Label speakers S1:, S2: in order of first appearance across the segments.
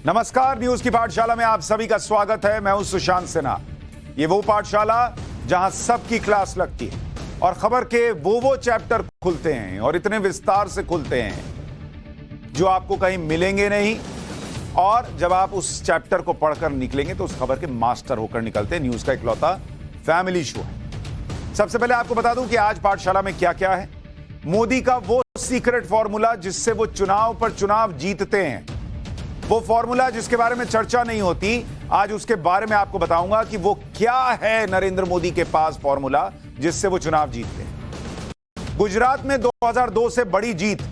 S1: नमस्कार, न्यूज की पाठशाला में आप सभी का स्वागत है। मैं हूं सुशांत सिन्हा। ये वो पाठशाला जहां सबकी क्लास लगती है और खबर के वो चैप्टर खुलते हैं और इतने विस्तार से खुलते हैं जो आपको कहीं मिलेंगे नहीं। और जब आप उस चैप्टर को पढ़कर निकलेंगे तो उस खबर के मास्टर होकर निकलते हैं। न्यूज का इकलौता फैमिली शो है। सबसे पहले आपको बता दूं कि आज पाठशाला में क्या क्या है। मोदी का वो सीक्रेट फॉर्मूला जिससे वो चुनाव पर चुनाव जीतते हैं, वो फॉर्मूला जिसके बारे में चर्चा नहीं होती, आज उसके बारे में आपको बताऊंगा कि वो क्या है नरेंद्र मोदी के पास फॉर्मूला जिससे वो चुनाव जीतते हैं। गुजरात में 2002 से बड़ी जीत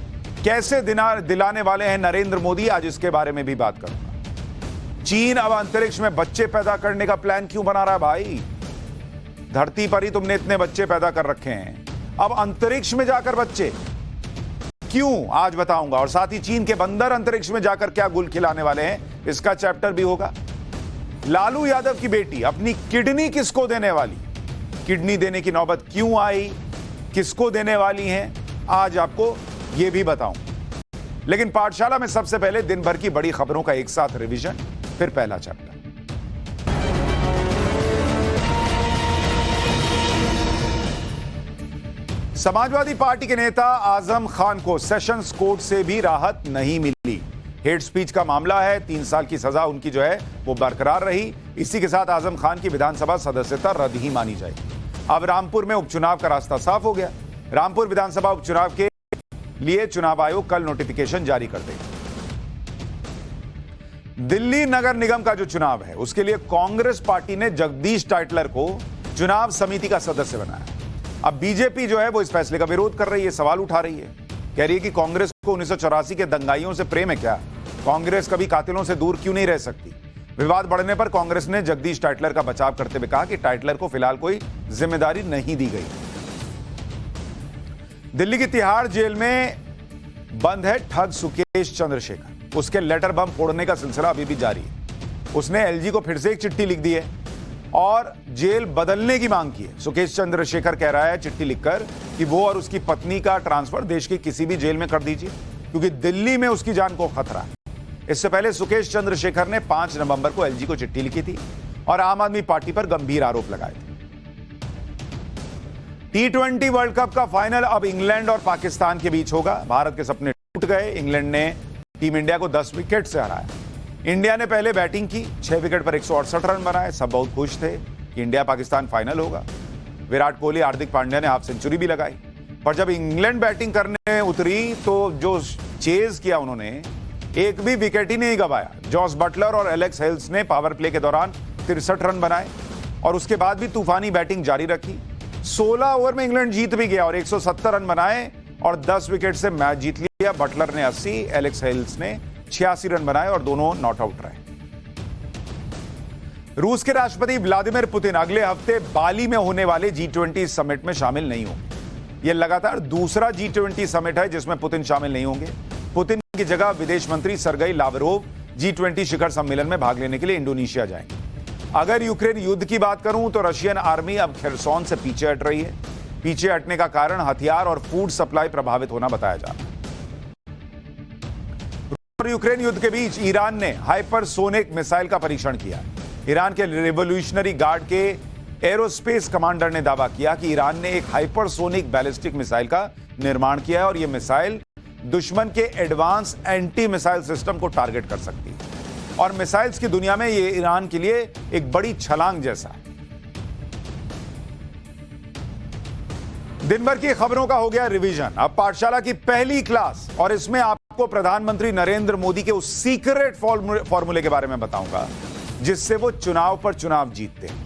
S1: कैसे दिलाने वाले हैं नरेंद्र मोदी, आज इसके बारे में भी बात करूंगा। चीन अब अंतरिक्ष में बच्चे पैदा करने का प्लान क्यों बना रहा है भाई? धरती पर ही तुमने इतने बच्चे पैदा कर रखे हैं, अब अंतरिक्ष में जाकर बच्चे क्यों, आज बताऊंगा। और साथ ही चीन के बंदर अंतरिक्ष में जाकर क्या गुल खिलाने वाले हैं, इसका चैप्टर भी होगा। लालू यादव की बेटी अपनी किडनी किसको देने वाली, किडनी देने की नौबत क्यों आई, किसको देने वाली हैं, आज आपको यह भी बताऊं। लेकिन पाठशाला में सबसे पहले दिन भर की बड़ी खबरों का एक साथ रिवीजन, फिर पहला चैप्टर। समाजवादी पार्टी के नेता आजम खान को सेशंस कोर्ट से भी राहत नहीं मिली। हेट स्पीच का मामला है, 3 साल की सजा उनकी जो है वो बरकरार रही। इसी के साथ आजम खान की विधानसभा सदस्यता रद्द ही मानी जाएगी। अब रामपुर में उपचुनाव का रास्ता साफ हो गया। रामपुर विधानसभा उपचुनाव के लिए चुनाव आयोग कल नोटिफिकेशन जारी कर देगा। दिल्ली नगर निगम का जो चुनाव है उसके लिए कांग्रेस पार्टी ने जगदीश टाइटलर को चुनाव समिति का सदस्य बनाया। अब बीजेपी जो है वो इस फैसले का विरोध कर रही है, सवाल उठा रही है, कह रही है कि कांग्रेस को 1984 के दंगाइयों से प्रेम है क्या? कांग्रेस कभी कातिलों से दूर क्यों नहीं रह सकती? विवाद बढ़ने पर कांग्रेस ने जगदीश टाइटलर का बचाव करते हुए कहा कि टाइटलर को फिलहाल कोई जिम्मेदारी नहीं दी गई। दिल्ली की तिहाड़ जेल में बंद है ठग सुकेश चंद्रशेखर। उसके लेटर बम फोड़ने का सिलसिला अभी भी जारी है। उसने एलजी को फिर से एक चिट्ठी लिख दी है और जेल बदलने की मांग की है। सुकेश चंद्रशेखर कह रहा है चिट्ठी लिखकर कि वो और उसकी पत्नी का ट्रांसफर देश की किसी भी जेल में कर दीजिए, क्योंकि दिल्ली में उसकी जान को खतरा है। इससे पहले सुकेश चंद्रशेखर ने 5 नवंबर को एलजी को चिट्ठी लिखी थी और आम आदमी पार्टी पर गंभीर आरोप लगाए थे। T20 वर्ल्ड कप का फाइनल अब इंग्लैंड और पाकिस्तान के बीच होगा। भारत के सपने टूट गए। इंग्लैंड ने टीम इंडिया को 10 विकेट से हराया। इंडिया ने पहले बैटिंग की, 6 विकेट पर 168 रन बनाए। सब बहुत खुश थे कि इंडिया पाकिस्तान फाइनल होगा। विराट कोहली, हार्दिक पांड्या ने हाफ सेंचुरी भी लगाई। पर जब इंग्लैंड बैटिंग करने उतरी तो जो चेज किया उन्होंने, एक भी विकेट ही नहीं गंवाया। जॉस बटलर और एलेक्स हेल्स ने पावर प्ले के दौरान 63 रन बनाए और उसके बाद भी तूफानी बैटिंग जारी रखी। 16 ओवर में इंग्लैंड जीत भी गया और 170 रन बनाए और 10 विकेट से मैच जीत लिया। बटलर ने 80, एलेक्स हेल्स ने 86 रन बनाए और दोनों नॉट आउट रहे। रूस के राष्ट्रपति व्लादिमीर पुतिन अगले हफ्ते बाली में होने वाले G20 समिट में शामिल नहीं होंगे। यह लगातार दूसरा G20 समिट है जिसमें पुतिन शामिल नहीं होंगे। पुतिन की जगह विदेश मंत्री सर्गेई लावरोव G20 शिखर सम्मेलन में भाग लेने के लिए इंडोनेशिया जाएंगे। अगर यूक्रेन युद्ध की बात करूं तो रशियन आर्मी अब खेरसोन से पीछे हट रही है। पीछे हटने का कारण हथियार और फूड सप्लाई प्रभावित होना बताया जा रहा है। और यूक्रेन युद्ध के बीच ईरान ने हाइपरसोनिक मिसाइल का परीक्षण किया। ईरान के रिवोल्यूशनरी गार्ड के एरोस्पेस कमांडर ने दावा किया कि ईरान ने एक हाइपरसोनिक बैलिस्टिक मिसाइल का निर्माण किया है और यह मिसाइल दुश्मन के एडवांस एंटी मिसाइल सिस्टम को टारगेट कर सकती है। और मिसाइल्स की दुनिया में यह ईरान के लिए एक बड़ी छलांग जैसा है। दिन भर की खबरों का हो गया रिवीजन। अब पाठशाला की पहली क्लास और इसमें आपको प्रधानमंत्री नरेंद्र मोदी के उस सीक्रेट फॉर्मूले के बारे में बताऊंगा जिससे वो चुनाव पर चुनाव जीतते हैं।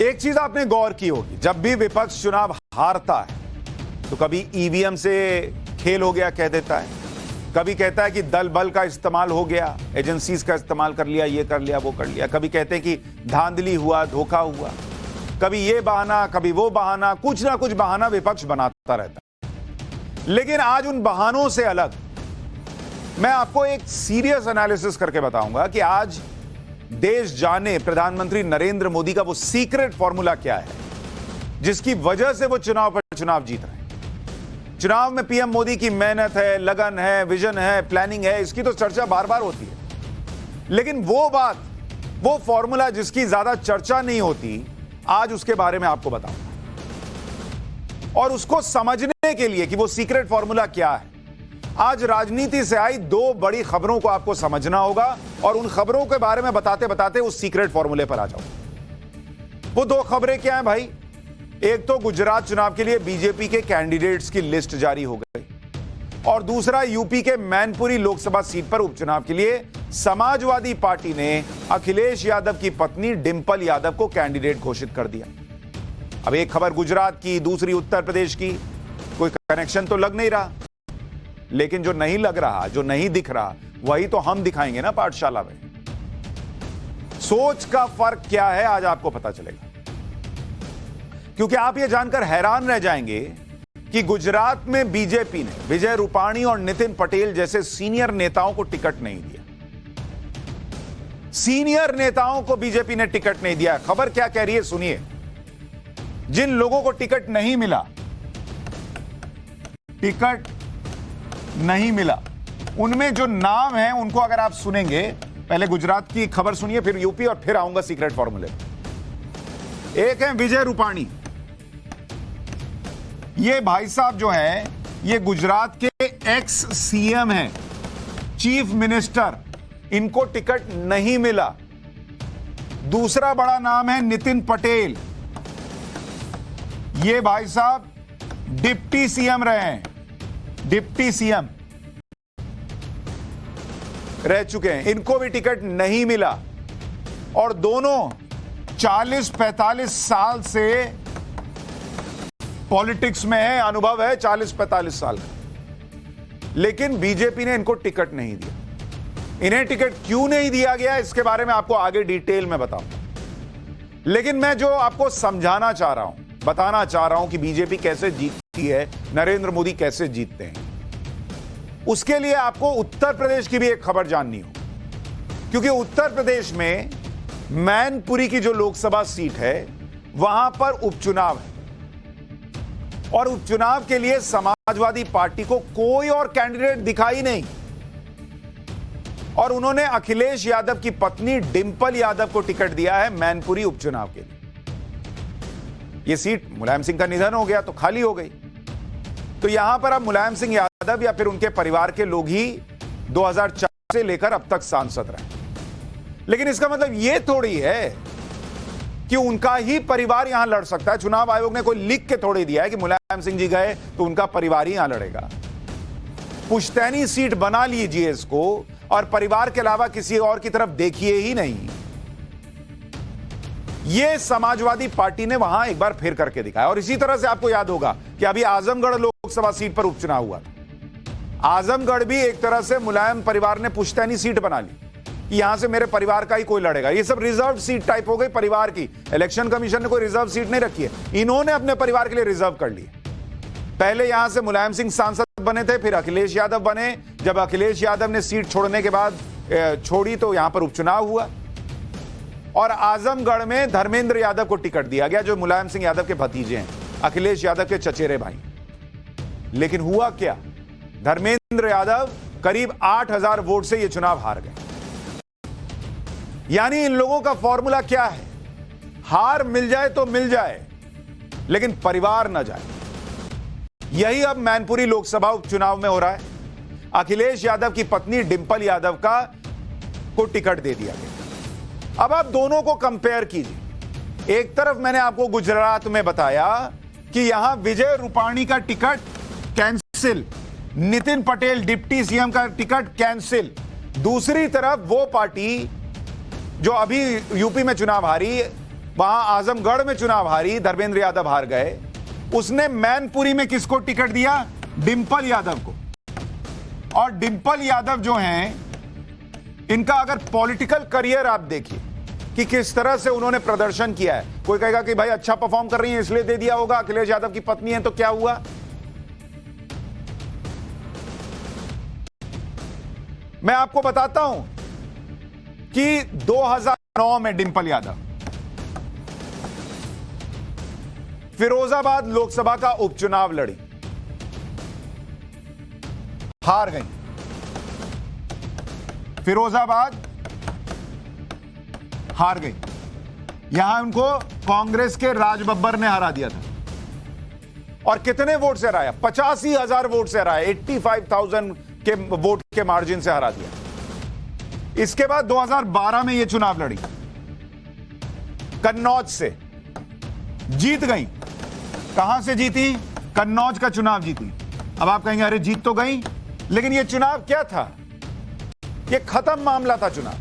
S1: एक चीज आपने गौर की होगी, जब भी विपक्ष चुनाव हारता है तो कभी ईवीएम से खेल हो गया कह देता है, कभी कहता है कि दल बल का इस्तेमाल हो गया, एजेंसीज का इस्तेमाल कर लिया, ये कर लिया, वो कर लिया। कभी कहते हैं कि धांधली हुआ, धोखा हुआ। कभी ये बहाना, कभी वो बहाना, कुछ ना कुछ बहाना विपक्ष बनाता रहता है। लेकिन आज उन बहानों से अलग मैं आपको एक सीरियस एनालिसिस करके बताऊंगा कि आज देश जाने प्रधानमंत्री नरेंद्र मोदी का वो सीक्रेट फॉर्मूला क्या है जिसकी वजह से वो चुनाव पर चुनाव जीत रहे हैं। चुनाव में पीएम मोदी की मेहनत है, लगन है, विजन है, प्लानिंग है, इसकी तो चर्चा बार बार होती है। लेकिन वो बात, वो फॉर्मूला जिसकी ज्यादा चर्चा नहीं होती, आज उसके बारे में आपको बताऊंगा। और उसको समझने के लिए कि वो सीक्रेट फॉर्मूला क्या है, आज राजनीति से आई दो बड़ी खबरों को आपको समझना होगा और उन खबरों के बारे में बताते बताते उस सीक्रेट फॉर्मूले पर आ जाओ। वो दो खबरें क्या हैं भाई? एक तो गुजरात चुनाव के लिए बीजेपी के कैंडिडेट्स की लिस्ट जारी हो गई और दूसरा यूपी के मैनपुरी लोकसभा सीट पर उपचुनाव के लिए समाजवादी पार्टी ने अखिलेश यादव की पत्नी डिंपल यादव को कैंडिडेट घोषित कर दिया। अब एक खबर गुजरात की, दूसरी उत्तर प्रदेश की, कोई कनेक्शन तो लग नहीं रहा। लेकिन जो नहीं लग रहा, जो नहीं दिख रहा, वही तो हम दिखाएंगे ना पाठशाला में। सोच का फर्क क्या है आज आपको पता चलेगा, क्योंकि आप यह जानकर हैरान रह जाएंगे कि गुजरात में बीजेपी ने विजय रूपाणी और नितिन पटेल जैसे सीनियर नेताओं को टिकट नहीं दिया। सीनियर नेताओं को बीजेपी ने टिकट नहीं दिया। खबर क्या कह रही है सुनिए। जिन लोगों को टिकट नहीं मिला, उनमें जो नाम है उनको अगर आप सुनेंगे, पहले गुजरात की खबर सुनिए, फिर यूपी और फिर आऊंगा सीक्रेट फॉर्मूले। एक है विजय रूपाणी। ये भाई साहब जो है, ये गुजरात के एक्स सीएम हैं, चीफ मिनिस्टर। इनको टिकट नहीं मिला। दूसरा बड़ा नाम है नितिन पटेल। ये भाई साहब डिप्टी सीएम रहे हैं, डिप्टी सीएम रह चुके हैं, इनको भी टिकट नहीं मिला। और दोनों 40-45 साल से पॉलिटिक्स में है, अनुभव है 40-45 साल का। लेकिन बीजेपी ने इनको टिकट नहीं दिया। इन्हें टिकट क्यों नहीं दिया गया, इसके बारे में आपको आगे डिटेल में बताऊंगा। लेकिन मैं जो आपको समझाना चाह रहा हूं, बताना चाह रहा हूं कि बीजेपी कैसे जीतती है, नरेंद्र मोदी कैसे जीतते हैं, उसके लिए आपको उत्तर प्रदेश की भी एक खबर जाननी हो। क्योंकि उत्तर प्रदेश में मैनपुरी की जो लोकसभा सीट है, वहां पर उपचुनाव है और उपचुनाव के लिए समाजवादी पार्टी को कोई और कैंडिडेट दिखाई नहीं और उन्होंने अखिलेश यादव की पत्नी डिंपल यादव को टिकट दिया है मैनपुरी उपचुनाव के लिए। यह सीट, मुलायम सिंह का निधन हो गया तो खाली हो गई, तो यहां पर अब मुलायम सिंह यादव या फिर उनके परिवार के लोग ही 2004 से लेकर अब तक सांसद रहे। लेकिन इसका मतलब यह थोड़ी है कि उनका ही परिवार यहां लड़ सकता है। चुनाव आयोग ने कोई लिख के थोड़ी दिया है कि मुलायम सिंह जी गए तो उनका परिवार ही यहां लड़ेगा। पुश्तैनी सीट बना लीजिए इसको और परिवार के अलावा किसी और की तरफ देखिए ही नहीं। यह समाजवादी पार्टी ने वहां एक बार फिर करके दिखाया। और इसी तरह से आपको याद होगा कि अभी आजमगढ़ लोकसभा सीट पर उपचुनाव हुआ था। आजमगढ़ भी एक तरह से मुलायम परिवार ने पुश्तैनी सीट बना ली कि यहां से मेरे परिवार का ही कोई लड़ेगा। ये सब रिजर्व सीट टाइप हो गई परिवार की। इलेक्शन कमीशन ने कोई रिजर्व सीट नहीं रखी है, इन्होंने अपने परिवार के लिए रिजर्व कर ली। पहले यहां से मुलायम सिंह सांसद बने थे, फिर अखिलेश यादव बने। जब अखिलेश यादव ने सीट छोड़ने के बाद छोड़ी तो यहां पर उपचुनाव हुआ और आजमगढ़ में धर्मेंद्र यादव को टिकट दिया गया, जो मुलायम सिंह यादव के भतीजे हैं, अखिलेश यादव के चचेरे भाई। लेकिन हुआ क्या? धर्मेंद्र यादव करीब 8,000 वोट से यह चुनाव हार गए। यानी इन लोगों का फॉर्मूला क्या है? हार मिल जाए तो मिल जाए, लेकिन परिवार ना जाए। यही अब मैनपुरी लोकसभा उपचुनाव में हो रहा है। अखिलेश यादव की पत्नी डिंपल यादव को टिकट दे दिया गया। अब आप दोनों को कंपेयर कीजिए। एक तरफ मैंने आपको गुजरात में बताया कि यहां विजय रूपाणी का ticket cancel, Nitin Patel deputy CM का टिकट कैंसिल। दूसरी तरफ वो पार्टी जो अभी यूपी में चुनाव हारी, वहां आजमगढ़ में चुनाव हारी, धर्मेंद्र यादव हार गए, उसने मैनपुरी में किसको टिकट दिया? डिंपल यादव को। और डिंपल यादव जो हैं, इनका अगर पॉलिटिकल करियर आप देखिए कि किस तरह से उन्होंने प्रदर्शन किया है। कोई कहेगा कि भाई अच्छा परफॉर्म कर रही है इसलिए दे दिया होगा, अखिलेश यादव की पत्नी है तो क्या हुआ। मैं आपको बताता हूं कि 2009 में डिंपल यादव फिरोजाबाद लोकसभा का उपचुनाव लड़ी हार गई। फिरोजाबाद हार गई। यहां उनको कांग्रेस के राज बब्बर ने हरा दिया था। और कितने वोट से हराया? 85,000 वोट से हराया। 85,000 के वोट के मार्जिन से हरा दिया। इसके बाद 2012 में यह चुनाव लड़ी, कन्नौज से जीत गई। कहां से जीती? कन्नौज का चुनाव जीती। अब आप कहेंगे अरे जीत तो गई, लेकिन यह चुनाव क्या था? यह खत्म मामला था चुनाव,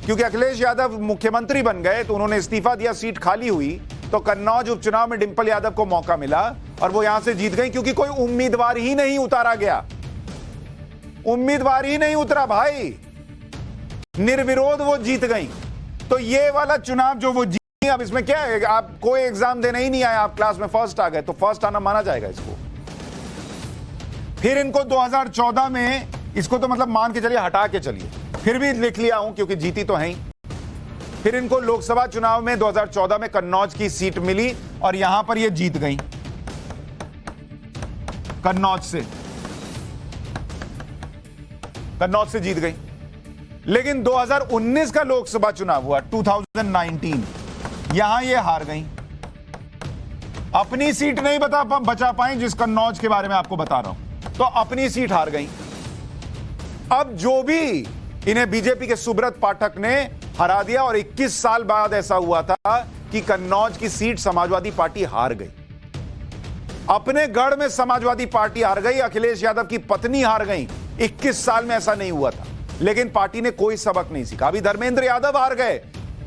S1: क्योंकि अखिलेश यादव मुख्यमंत्री बन गए तो उन्होंने इस्तीफा दिया, सीट खाली हुई, तो कन्नौज उपचुनाव में डिंपल यादव को मौका मिला और वो यहां से जीत गई, क्योंकि कोई उम्मीदवार ही नहीं उतारा गया। उम्मीदवार ही नहीं उतरा भाई, निर्विरोध वो जीत गई। तो ये वाला चुनाव जो वो जीती, अब इसमें क्या है? आप कोई एग्जाम देने ही नहीं आए, आप क्लास में फर्स्ट आ गए, तो फर्स्ट आना माना जाएगा इसको। फिर इनको 2014 में, इसको तो मतलब मान के चलिए, हटा के चलिए, फिर भी लिख लिया हूं क्योंकि जीती तो है ही। फिर इनको लोकसभा चुनाव में 2014 में कन्नौज की सीट मिली और यहां पर ये जीत गई कन्नौज से जीत गई। लेकिन 2019 का लोकसभा चुनाव हुआ, 2019, यहां ये हार गई। अपनी सीट नहीं बचा पाई, जिस कन्नौज के बारे में आपको बता रहा हूं, तो अपनी सीट हार गई। अब जो भी इन्हें बीजेपी के सुब्रत पाठक ने हरा दिया, और 21 साल बाद ऐसा हुआ था कि कन्नौज की सीट समाजवादी पार्टी हार गई। अपने गढ़ में समाजवादी पार्टी हार गई, अखिलेश यादव की पत्नी हार गई। 21 साल में ऐसा नहीं हुआ था, लेकिन पार्टी ने कोई सबक नहीं सीखा। अभी धर्मेंद्र यादव हार गए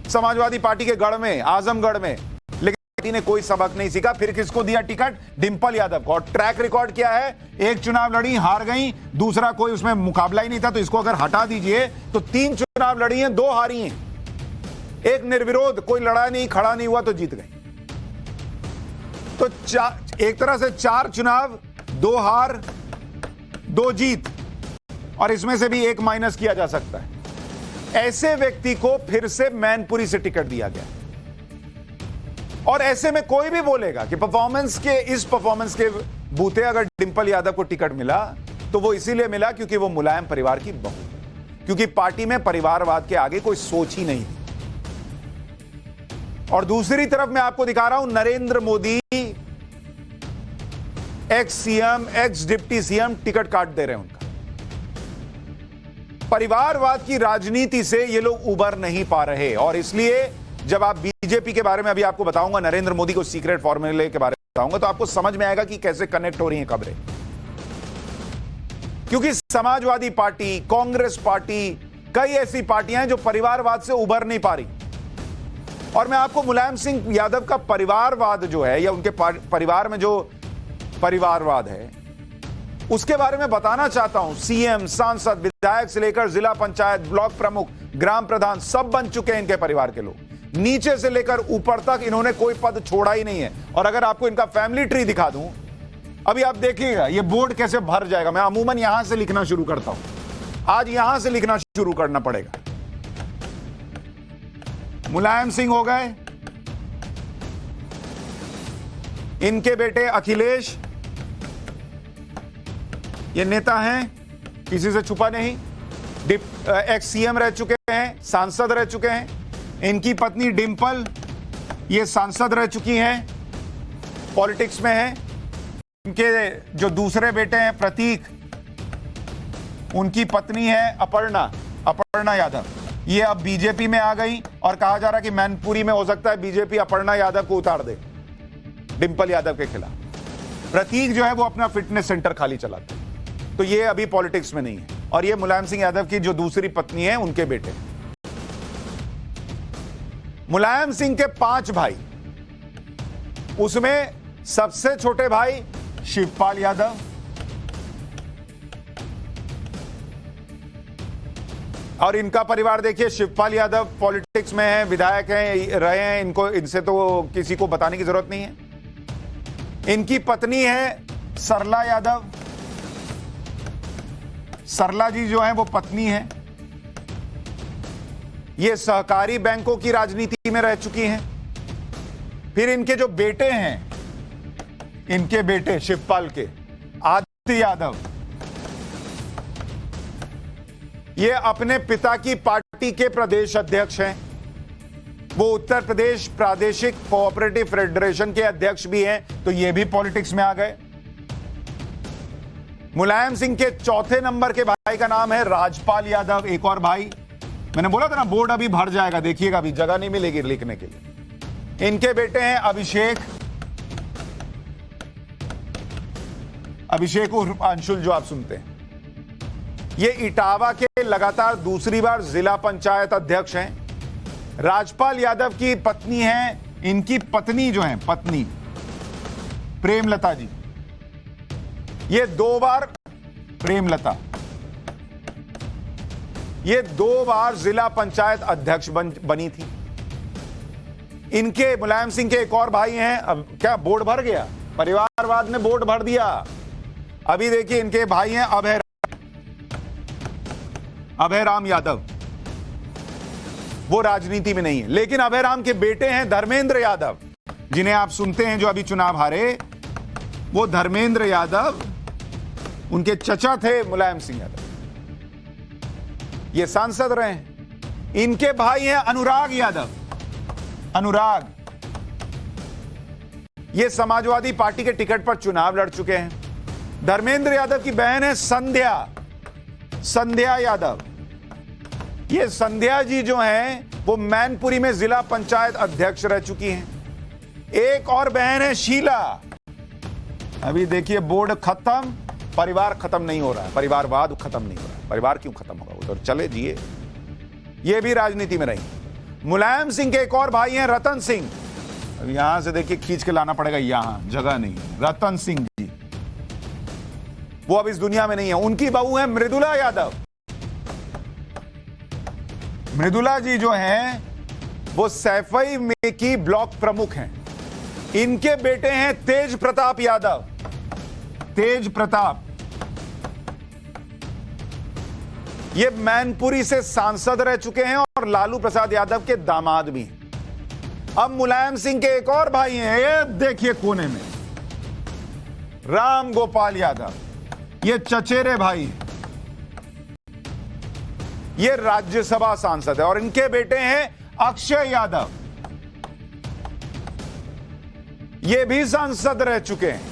S1: समाजवादी पार्टी के गढ़ में, आजमगढ़ में, लेकिन पार्टी ने कोई सबक नहीं सीखा। फिर किसको दिया टिकट? डिंपल यादव को। और ट्रैक रिकॉर्ड क्या है? एक चुनाव लड़ी, हार गई, दूसरा कोई उसमें मुकाबला ही नहीं था, तो इसको अगर हटा दीजिए तो 3 चुनाव लड़ी हैं, 2 हारी हैं, एक निर्विरोध, कोई लड़ा नहीं, खड़ा नहीं हुआ, तो जीत गई। तो एक तरह से 4 चुनाव, 2 हार, 2 जीत, और इसमें से भी 1 माइनस किया जा सकता है। ऐसे व्यक्ति को फिर से मैनपुरी से टिकट दिया गया। और ऐसे में कोई भी बोलेगा कि इस परफॉर्मेंस के बूते अगर डिंपल यादव को टिकट मिला तो वो इसीलिए मिला क्योंकि वो मुलायम परिवार की बहू, क्योंकि पार्टी में परिवारवाद के आगे कोई सोच ही नहीं थी। और दूसरी तरफ मैं आपको दिखा रहा हूं Narendra Modi, ex CM, x deputy CM, ticket काट दे रहे हैं उनका। परिवारवाद की राजनीति से ये लोग उबर नहीं पा रहे, और इसलिए जब आप बीजेपी के बारे में अभी आपको बताऊंगा, नरेंद्र मोदी को सीक्रेट फॉर्मूले के बारे में बताऊंगा, तो आपको समझ में आएगा कि कैसे कनेक्ट हो रही हैं खबरें। क्योंकि समाजवादी पार्टी, कांग्रेस पार्टी, कई ऐसी पार्टियां हैं जो परिवारवाद से उबर नहीं पा रही। और मैं आपको मुलायम सिंह यादव का परिवारवाद जो है, या उनके परिवार में जो परिवारवाद है, उसके बारे में बताना चाहता हूं। सीएम, सांसद, विधायक से लेकर जिला पंचायत, ब्लॉक प्रमुख, ग्राम प्रधान, सब बन चुके हैं इनके परिवार के लोग। नीचे से लेकर ऊपर तक इन्होंने कोई पद छोड़ा ही नहीं है। और अगर आपको इनका फैमिली ट्री दिखा दूं, अभी आप देखिएगा ये बोर्ड कैसे भर जाएगा। मैं अमूमन यहां से लिखना शुरू करता हूं, आज यहां से लिखना शुरू करना पड़ेगा। मुलायम सिंह हो गए, इनके बेटे अखिलेश, ये नेता हैं, किसी से छुपा नहीं, एक्स सीएम रह चुके हैं, सांसद रह चुके हैं। इनकी पत्नी डिंपल, ये सांसद रह चुकी हैं, पॉलिटिक्स में हैं। इनके जो दूसरे बेटे हैं प्रतीक, उनकी पत्नी है अपर्णा यादव, ये अब बीजेपी में आ गई, और कहा जा रहा है कि मैनपुरी में हो सकता है बीजेपी अपर्णा यादव को उतार दे डिंपल यादव के खिलाफ। प्रतीक जो है वो अपना फिटनेस सेंटर खाली चलाता है, तो ये अभी पॉलिटिक्स में नहीं है। और ये मुलायम सिंह यादव की जो दूसरी पत्नी है, उनके बेटे। मुलायम सिंह के 5 भाई, उसमें सबसे छोटे भाई शिवपाल यादव, और इनका परिवार देखिए, शिवपाल यादव पॉलिटिक्स में है, विधायक हैं, रहे हैं, इनसे तो किसी को बताने की जरूरत नहीं है। इनकी पत्नी है सरला यादव, सरला जी जो है वो पत्नी है, ये सहकारी बैंकों की राजनीति में रह चुकी हैं। फिर इनके जो बेटे हैं, इनके बेटे शिवपाल के, आदित्य यादव, ये अपने पिता की पार्टी के प्रदेश अध्यक्ष हैं। वो उत्तर प्रदेश प्रादेशिक कोऑपरेटिव फेडरेशन के अध्यक्ष भी हैं, तो ये भी पॉलिटिक्स में आ गए। मुलायम सिंह के चौथे नंबर के भाई का नाम है राजपाल यादव, एक और भाई। मैंने बोला था ना बोर्ड अभी भर जाएगा, देखिएगा, अभी जगह नहीं मिलेगी लिखने के लिए। इनके बेटे हैं अभिषेक उर्फ अंशुल, जो आप सुनते हैं। ये इटावा के लगातार दूसरी बार जिला पंचायत अध्यक्ष हैं। राजपाल यादव की पत्नी है, इनकी पत्नी जो है पत्नी प्रेमलता जी, ये 2 बार प्रेमलता, ये 2 बार जिला पंचायत अध्यक्ष बनी थी। इनके मुलायम सिंह के एक और भाई हैं। अब क्या बोर्ड भर गया? परिवारवाद ने बोर्ड भर दिया। अभी देखिए इनके भाई हैं अभय राम यादव, वो राजनीति में नहीं है, लेकिन अभय राम के बेटे हैं धर्मेंद्र यादव, जिन्हें आप सुनते हैं, जो अभी चुनाव हारे। वो धर्मेंद्र यादव उनके चचा थे मुलायम सिंह यादव, ये सांसद रहे हैं। इनके भाई हैं अनुराग यादव, ये समाजवादी पार्टी के टिकट पर चुनाव लड़ चुके हैं। धर्मेंद्र यादव की बहन है संध्या यादव। ये संध्या जी जो हैं वो मैनपुरी में जिला पंचायत अध्यक्ष रह चुकी हैं। एक और बहन है शीला। अभी देखिए बोर्ड खत्म, परिवार खत्म नहीं हो रहा है, परिवारवाद खत्म नहीं हो रहा है। परिवार क्यों खत्म होगा? उधर चले जिए, ये भी राजनीति में रही। मुलायम सिंह के एक और भाई हैं रतन सिंह। अब यहां से देखिए खींच के लाना पड़ेगा, यहां जगह नहीं है। रतन सिंह जी, वो अब इस दुनिया में नहीं है। उनकी बहू है मृदुला यादव। मृदुला जी जो हैं वो सैफई में की ब्लॉक प्रमुख हैं। इनके बेटे हैं तेज प्रताप यादव। ये मैनपुरी से सांसद रह चुके हैं और लालू प्रसाद यादव के दामाद भी हैं। अब मुलायम सिंह के एक और भाई हैं, ये देखिए कोने में, राम गोपाल यादव, ये चचेरे भाई, ये राज्यसभा सांसद है। और इनके बेटे हैं अक्षय यादव, ये भी सांसद रह चुके हैं।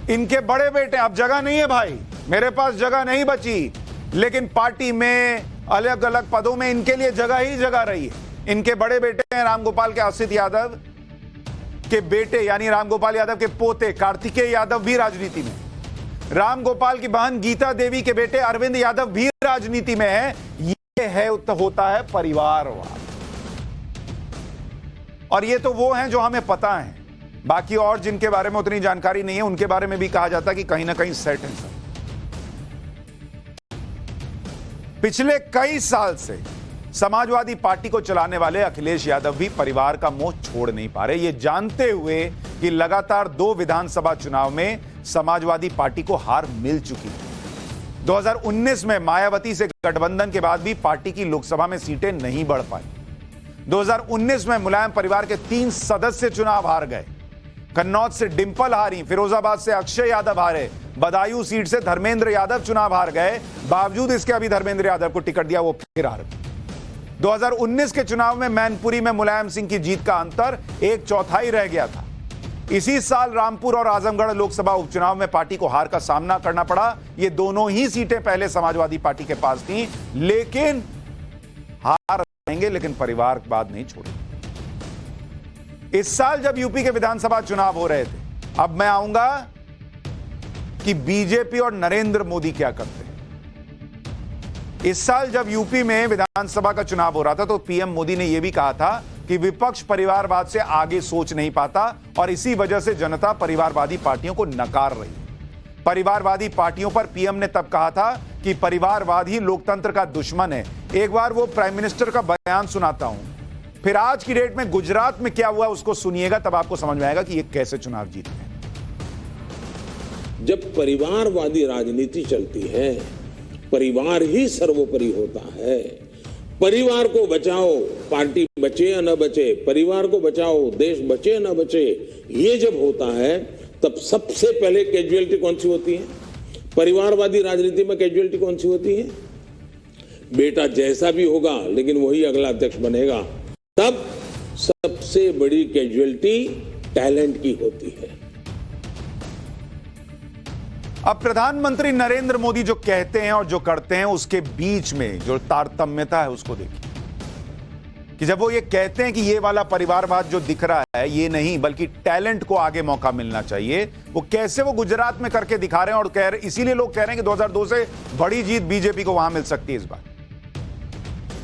S1: इनके बड़े बेटे, अब जगह नहीं है भाई, मेरे पास जगह नहीं बची, लेकिन पार्टी में अलग अलग पदों में इनके लिए जगह ही जगह रही है। इनके बड़े बेटे हैं रामगोपाल के असित यादव के बेटे, यानी रामगोपाल यादव के पोते कार्तिकेय यादव भी राजनीति में। रामगोपाल की बहन गीता देवी के बेटे अरविंद यादव भी राजनीति में है। ये है होता है परिवारवाद। और ये तो वो हैं जो हमें पता है, बाकी और जिनके बारे में उतनी जानकारी नहीं है उनके बारे में भी कहा जाता है कि कहीं ना कहीं सेट है सब। पिछले कई साल से समाजवादी पार्टी को चलाने वाले अखिलेश यादव भी परिवार का मोह छोड़ नहीं पा रहे, ये जानते हुए कि लगातार 2 विधानसभा चुनाव में समाजवादी पार्टी को हार मिल चुकी है। 2019 में मायावती से गठबंधन के बाद भी पार्टी की लोकसभा में सीटें नहीं बढ़ पाई। 2019 में मुलायम परिवार के 3 सदस्य चुनाव हार गए। कन्नौज से डिंपल हारी, फिरोजाबाद से अक्षय यादव हारे, बदायूं सीट से धर्मेंद्र यादव चुनाव हार गए। बावजूद इसके अभी धर्मेंद्र यादव को टिकट दिया, वो फिर हार गए। 2019 के चुनाव में मैनपुरी में मुलायम सिंह की जीत का अंतर 1/4 रह गया था। इसी साल रामपुर और आजमगढ़ लोकसभा उपचुनाव में पार्टी को हार का सामना करना पड़ा। ये दोनों ही सीटें पहले समाजवादी पार्टी के पास थीं, लेकिन हार जाएंगे, लेकिन परिवारवाद नहीं छोड़ेंगे। इस साल जब यूपी के विधानसभा चुनाव हो रहे थे, अब मैं आऊंगा कि बीजेपी और नरेंद्र मोदी क्या करते हैं। इस साल जब यूपी में विधानसभा का चुनाव हो रहा था तो पीएम मोदी ने यह भी कहा था कि विपक्ष परिवारवाद से आगे सोच नहीं पाता और इसी वजह से जनता परिवारवादी पार्टियों को नकार रही है। परिवारवादी पार्टियों पर पीएम ने तब कहा था कि परिवारवाद ही लोकतंत्र का दुश्मन है। एक बार वो प्राइम मिनिस्टर का बयान सुनाता हूं, फिर आज की डेट में गुजरात में क्या हुआ उसको सुनिएगा, तब आपको समझ में आएगा कि ये कैसे चुनाव जीते हैं।
S2: जब परिवारवादी राजनीति चलती है, परिवार ही सर्वोपरि होता है। परिवार को बचाओ, पार्टी बचे या न बचे, परिवार को बचाओ, देश बचे या न बचे, ये जब होता है तब सबसे पहले कैजुअलिटी कौन सी होती है? परिवारवादी राजनीति में कैजुअलिटी कौन सी होती है? बेटा जैसा भी होगा लेकिन वही अगला अध्यक्ष बनेगा, तब सबसे बड़ी कैजुअलिटी टैलेंट की होती है।
S1: अब प्रधानमंत्री नरेंद्र मोदी जो कहते हैं और जो करते हैं उसके बीच में जो तारतम्यता है उसको देखिए कि जब वो ये कहते हैं कि ये वाला परिवारवाद जो दिख रहा है ये नहीं बल्कि टैलेंट को आगे मौका मिलना चाहिए, वो कैसे वो गुजरात में करके दिखा रहे हैं और कह रहे इसीलिए लोग कह रहे हैं कि 2002 से बड़ी जीत बीजेपी को वहां मिल सकती है इस बार।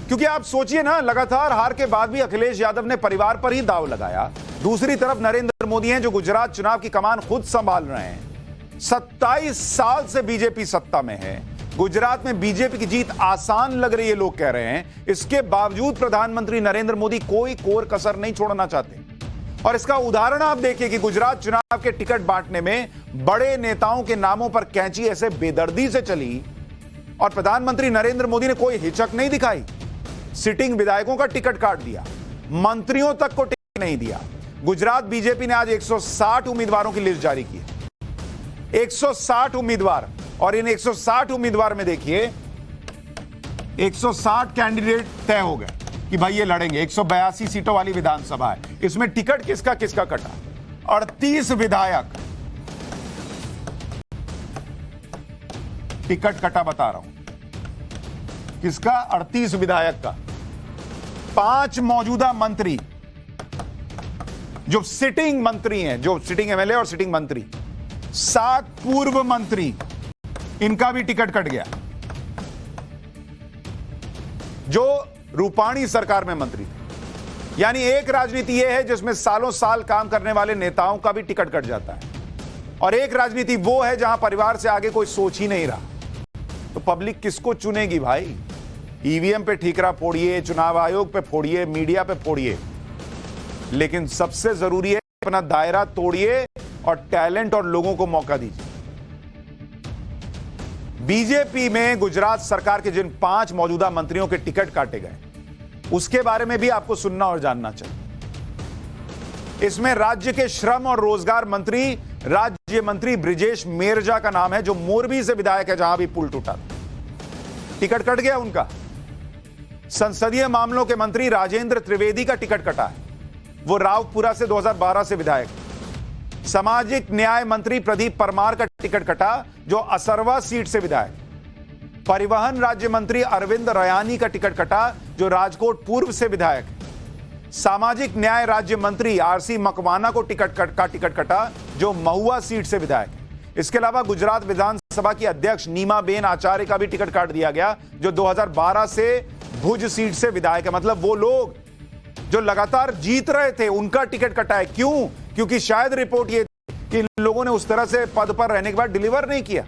S1: क्योंकि आप सोचिए ना, लगातार हार के बाद भी अखिलेश यादव ने परिवार पर ही दांव लगाया। दूसरी तरफ नरेंद्र मोदी हैं जो गुजरात चुनाव की कमान खुद संभाल रहे हैं। 27 साल से बीजेपी सत्ता में है, गुजरात में बीजेपी की जीत आसान लग रही है लोग कह रहे हैं। इसके बावजूद प्रधानमंत्री नरेंद्र मोदी कोई कोर कसर नहीं छोड़ना चाहते। और इसका उदाहरण आप देखिए कि गुजरात चुनाव के टिकट बांटने में बड़े नेताओं के नामों पर कैंची ऐसे बेदर्दी से चली और प्रधानमंत्री नरेंद्र मोदी ने कोई हिचक नहीं दिखाई। सिटिंग विधायकों का टिकट काट दिया, मंत्रियों तक को टिकट नहीं दिया। गुजरात बीजेपी ने आज 160 उम्मीदवारों की लिस्ट जारी की, 160 उम्मीदवार। और इन 160 उम्मीदवार में देखिए 160 कैंडिडेट तय हो गए कि भाई ये लड़ेंगे। 182 सीटों वाली विधानसभा है, इसमें टिकट किसका किसका कटा। 38 विधायक टिकट कटा, बता रहा हूं किसका, 38 विधायक का। 5 मौजूदा मंत्री जो सिटिंग मंत्री हैं, जो सिटिंग एमएलए और सिटिंग मंत्री, 7 पूर्व मंत्री, इनका भी टिकट कट गया जो रूपाणी सरकार में मंत्री थे। यानी एक राजनीति यह है जिसमें सालों साल काम करने वाले नेताओं का भी टिकट कट जाता है, और एक राजनीति वो है जहां परिवार से आगे कोई सोच ही नहीं रहा। तो पब्लिक किसको चुनेगी भाई? ईवीएम पे ठीकरा फोड़िए, चुनाव आयोग पे फोड़िए, मीडिया पे फोड़िए, लेकिन सबसे जरूरी है अपना दायरा तोड़िए और टैलेंट और लोगों को मौका दीजिए। बीजेपी में गुजरात सरकार के जिन 5 मौजूदा मंत्रियों के टिकट काटे गए उसके बारे में भी आपको सुनना और जानना चाहिए। इसमें राज्य के श्रम और रोजगार मंत्री राज्य मंत्री ब्रिजेश मेरजा का नाम है, जो मोरबी से विधायक है जहां भी पुल टूटा, टिकट कट गया उनका। संसदीय मामलों के मंत्री राजेंद्र त्रिवेदी का टिकट कटा है, वो रावपुरा से 2012 से विधायक। सामाजिक न्याय मंत्री प्रदीप परमार का टिकट कटा, जो असरवा सीट से विधायक। परिवहन राज्य मंत्री अरविंद रयानी का टिकट कटा, जो राजकोट पूर्व से विधायक। सामाजिक न्याय राज्य मंत्री आरसी मकवाना को टिकट कटा, जो महुआ सीट से विधायक। इसके अलावा गुजरात विधानसभा की अध्यक्ष नीमाबेन आचार्य का भी टिकट काट दिया गया, जो 2012 से भुज सीट से विधायक है। मतलब वो लोग जो लगातार जीत रहे थे उनका टिकट कटा है। क्यों? क्योंकि शायद रिपोर्ट ये कि इन लोगों ने उस तरह से पद पर रहने के बाद डिलीवर नहीं किया।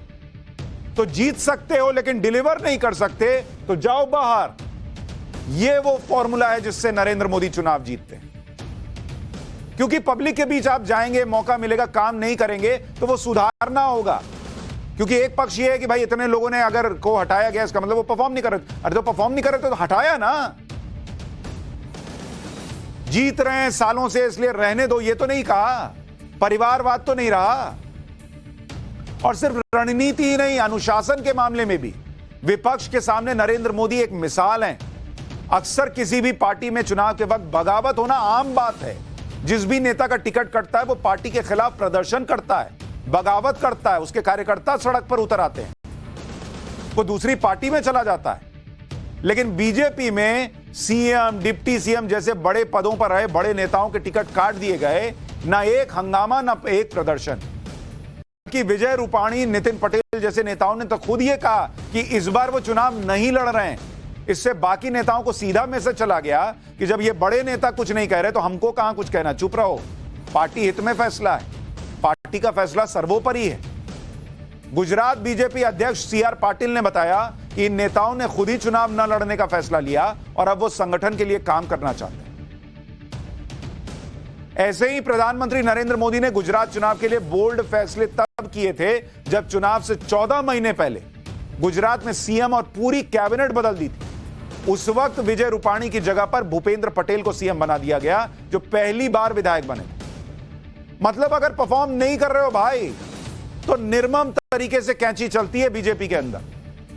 S1: तो जीत सकते हो लेकिन डिलीवर नहीं कर सकते तो जाओ बाहर। ये वो फॉर्मूला है जिससे नरेंद्र मोदी चुनाव जीतते हैं। क्योंकि पब्लिक के बीच आप जाएंगे, मौका मिलेगा, काम नहीं करेंगे तो वो सुधारना होगा। क्योंकि एक पक्ष ये है कि भाई इतने लोगों ने अगर को हटाया गया इसका मतलब वो परफॉर्म नहीं कर रहे। अरे तो परफॉर्म नहीं कर रहे तो हटाया ना। जीत रहे हैं सालों से इसलिए रहने दो, ये तो नहीं कहा। परिवारवाद तो नहीं रहा। और सिर्फ रणनीति ही नहीं, अनुशासन के मामले में भी विपक्ष के सामने नरेंद्र मोदी एक मिसाल है। अक्सर किसी भी पार्टी में चुनाव के वक्त बगावत होना आम बात है। जिस भी नेता का टिकट कटता है वो पार्टी के खिलाफ प्रदर्शन करता है, बगावत करता है, उसके कार्यकर्ता सड़क पर उतर आते हैं, वो दूसरी पार्टी में चला जाता है। लेकिन बीजेपी में सीएम, डिप्टी सीएम जैसे बड़े पदों पर रहे बड़े नेताओं के टिकट काट दिए गए, ना एक हंगामा ना एक प्रदर्शन। कि विजय रूपाणी, नितिन पटेल जैसे नेताओं ने तो खुद ये कहा कि इस बार वो चुनाव नहीं लड़ रहे हैं। इससे बाकी नेताओं को सीधा मैसेज चला गया कि जब ये बड़े नेता कुछ नहीं कह रहे तो हमको कहां कुछ कहना, चुप रहो। पार्टी हित में फैसला है, पार्टी का फैसला सर्वोपरि है। गुजरात बीजेपी अध्यक्ष सीआर पाटिल ने बताया कि इन नेताओं ने खुद ही चुनाव न लड़ने का फैसला लिया और अब वो संगठन के लिए काम करना चाहते हैं। ऐसे ही प्रधानमंत्री नरेंद्र मोदी ने गुजरात चुनाव के लिए बोल्ड फैसले तब किए थे जब चुनाव से 14 महीने पहले गुजरात में सीएम और पूरी कैबिनेट बदल दी थी। उस वक्त विजय रूपाणी की जगह पर भूपेंद्र पटेल को सीएम बना दिया गया, जो पहली बार विधायक बने। मतलब अगर परफॉर्म नहीं कर रहे हो भाई तो निर्मम तरीके से कैंची चलती है बीजेपी के अंदर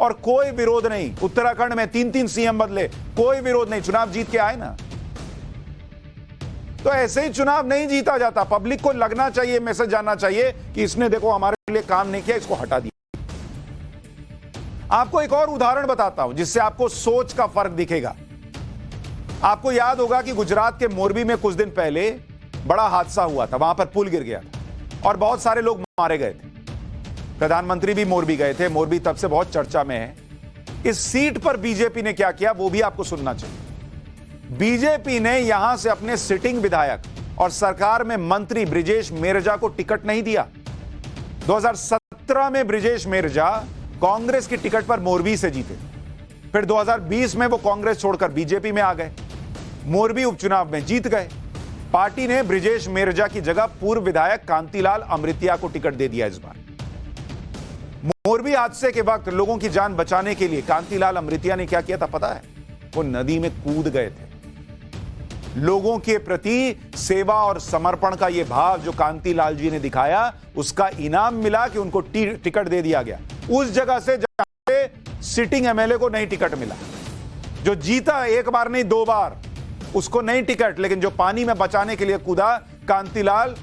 S1: और कोई विरोध नहीं। उत्तराखंड में 3-3 सीएम बदले, कोई विरोध नहीं, चुनाव जीत के आए ना। तो ऐसे ही चुनाव नहीं जीता जाता। पब्लिक को लगना चाहिए, मैसेज जाना चाहिए कि इसने देखो हमारे लिए काम नहीं किया, इसको हटा दिया। आपको एक और उदाहरण बताता हूं जिससे आपको सोच का फर्क दिखेगा। आपको याद होगा कि गुजरात के मोरबी में कुछ दिन पहले बड़ा हादसा हुआ था, वहां पर पुल गिर गया था और बहुत सारे लोग मारे गए थे। प्रधानमंत्री भी मोरबी गए थे, मोरबी तब से बहुत चर्चा में है। इस सीट पर बीजेपी ने क्या किया वो भी आपको सुनना चाहिए। बीजेपी ने यहां से अपने सिटिंग विधायक और सरकार में मंत्री ब्रिजेश मेरजा को टिकट नहीं दिया। 2017 में ब्रिजेश मेरजा कांग्रेस की टिकट पर मोरबी से जीते, फिर 2020 में वो कांग्रेस छोड़कर बीजेपी में आ गए, मोरबी उपचुनाव में जीत गए। पार्टी ने ब्रिजेश मेरजा की जगह पूर्व विधायक कांतिलाल अमृतिया को टिकट दे दिया। इस बार मोरबी हादसे के वक्त लोगों की जान बचाने के लिए कांतिलाल अमृतिया ने क्या किया था पता है? वो नदी में कूद गए थे। लोगों के प्रति सेवा और समर्पण का यह भाव जो कांतिलाल जी ने दिखाया, उसका इनाम मिला कि उनको टिकट दे दिया गया उस जगह से जहां पे सिटिंग एमएलए को नहीं टिकट मिला। जो जीता एक बार नहीं 2 बार, उसको नहीं टिकट, लेकिन जो पानी में बचाने के लिए कूदा कांतिलाल,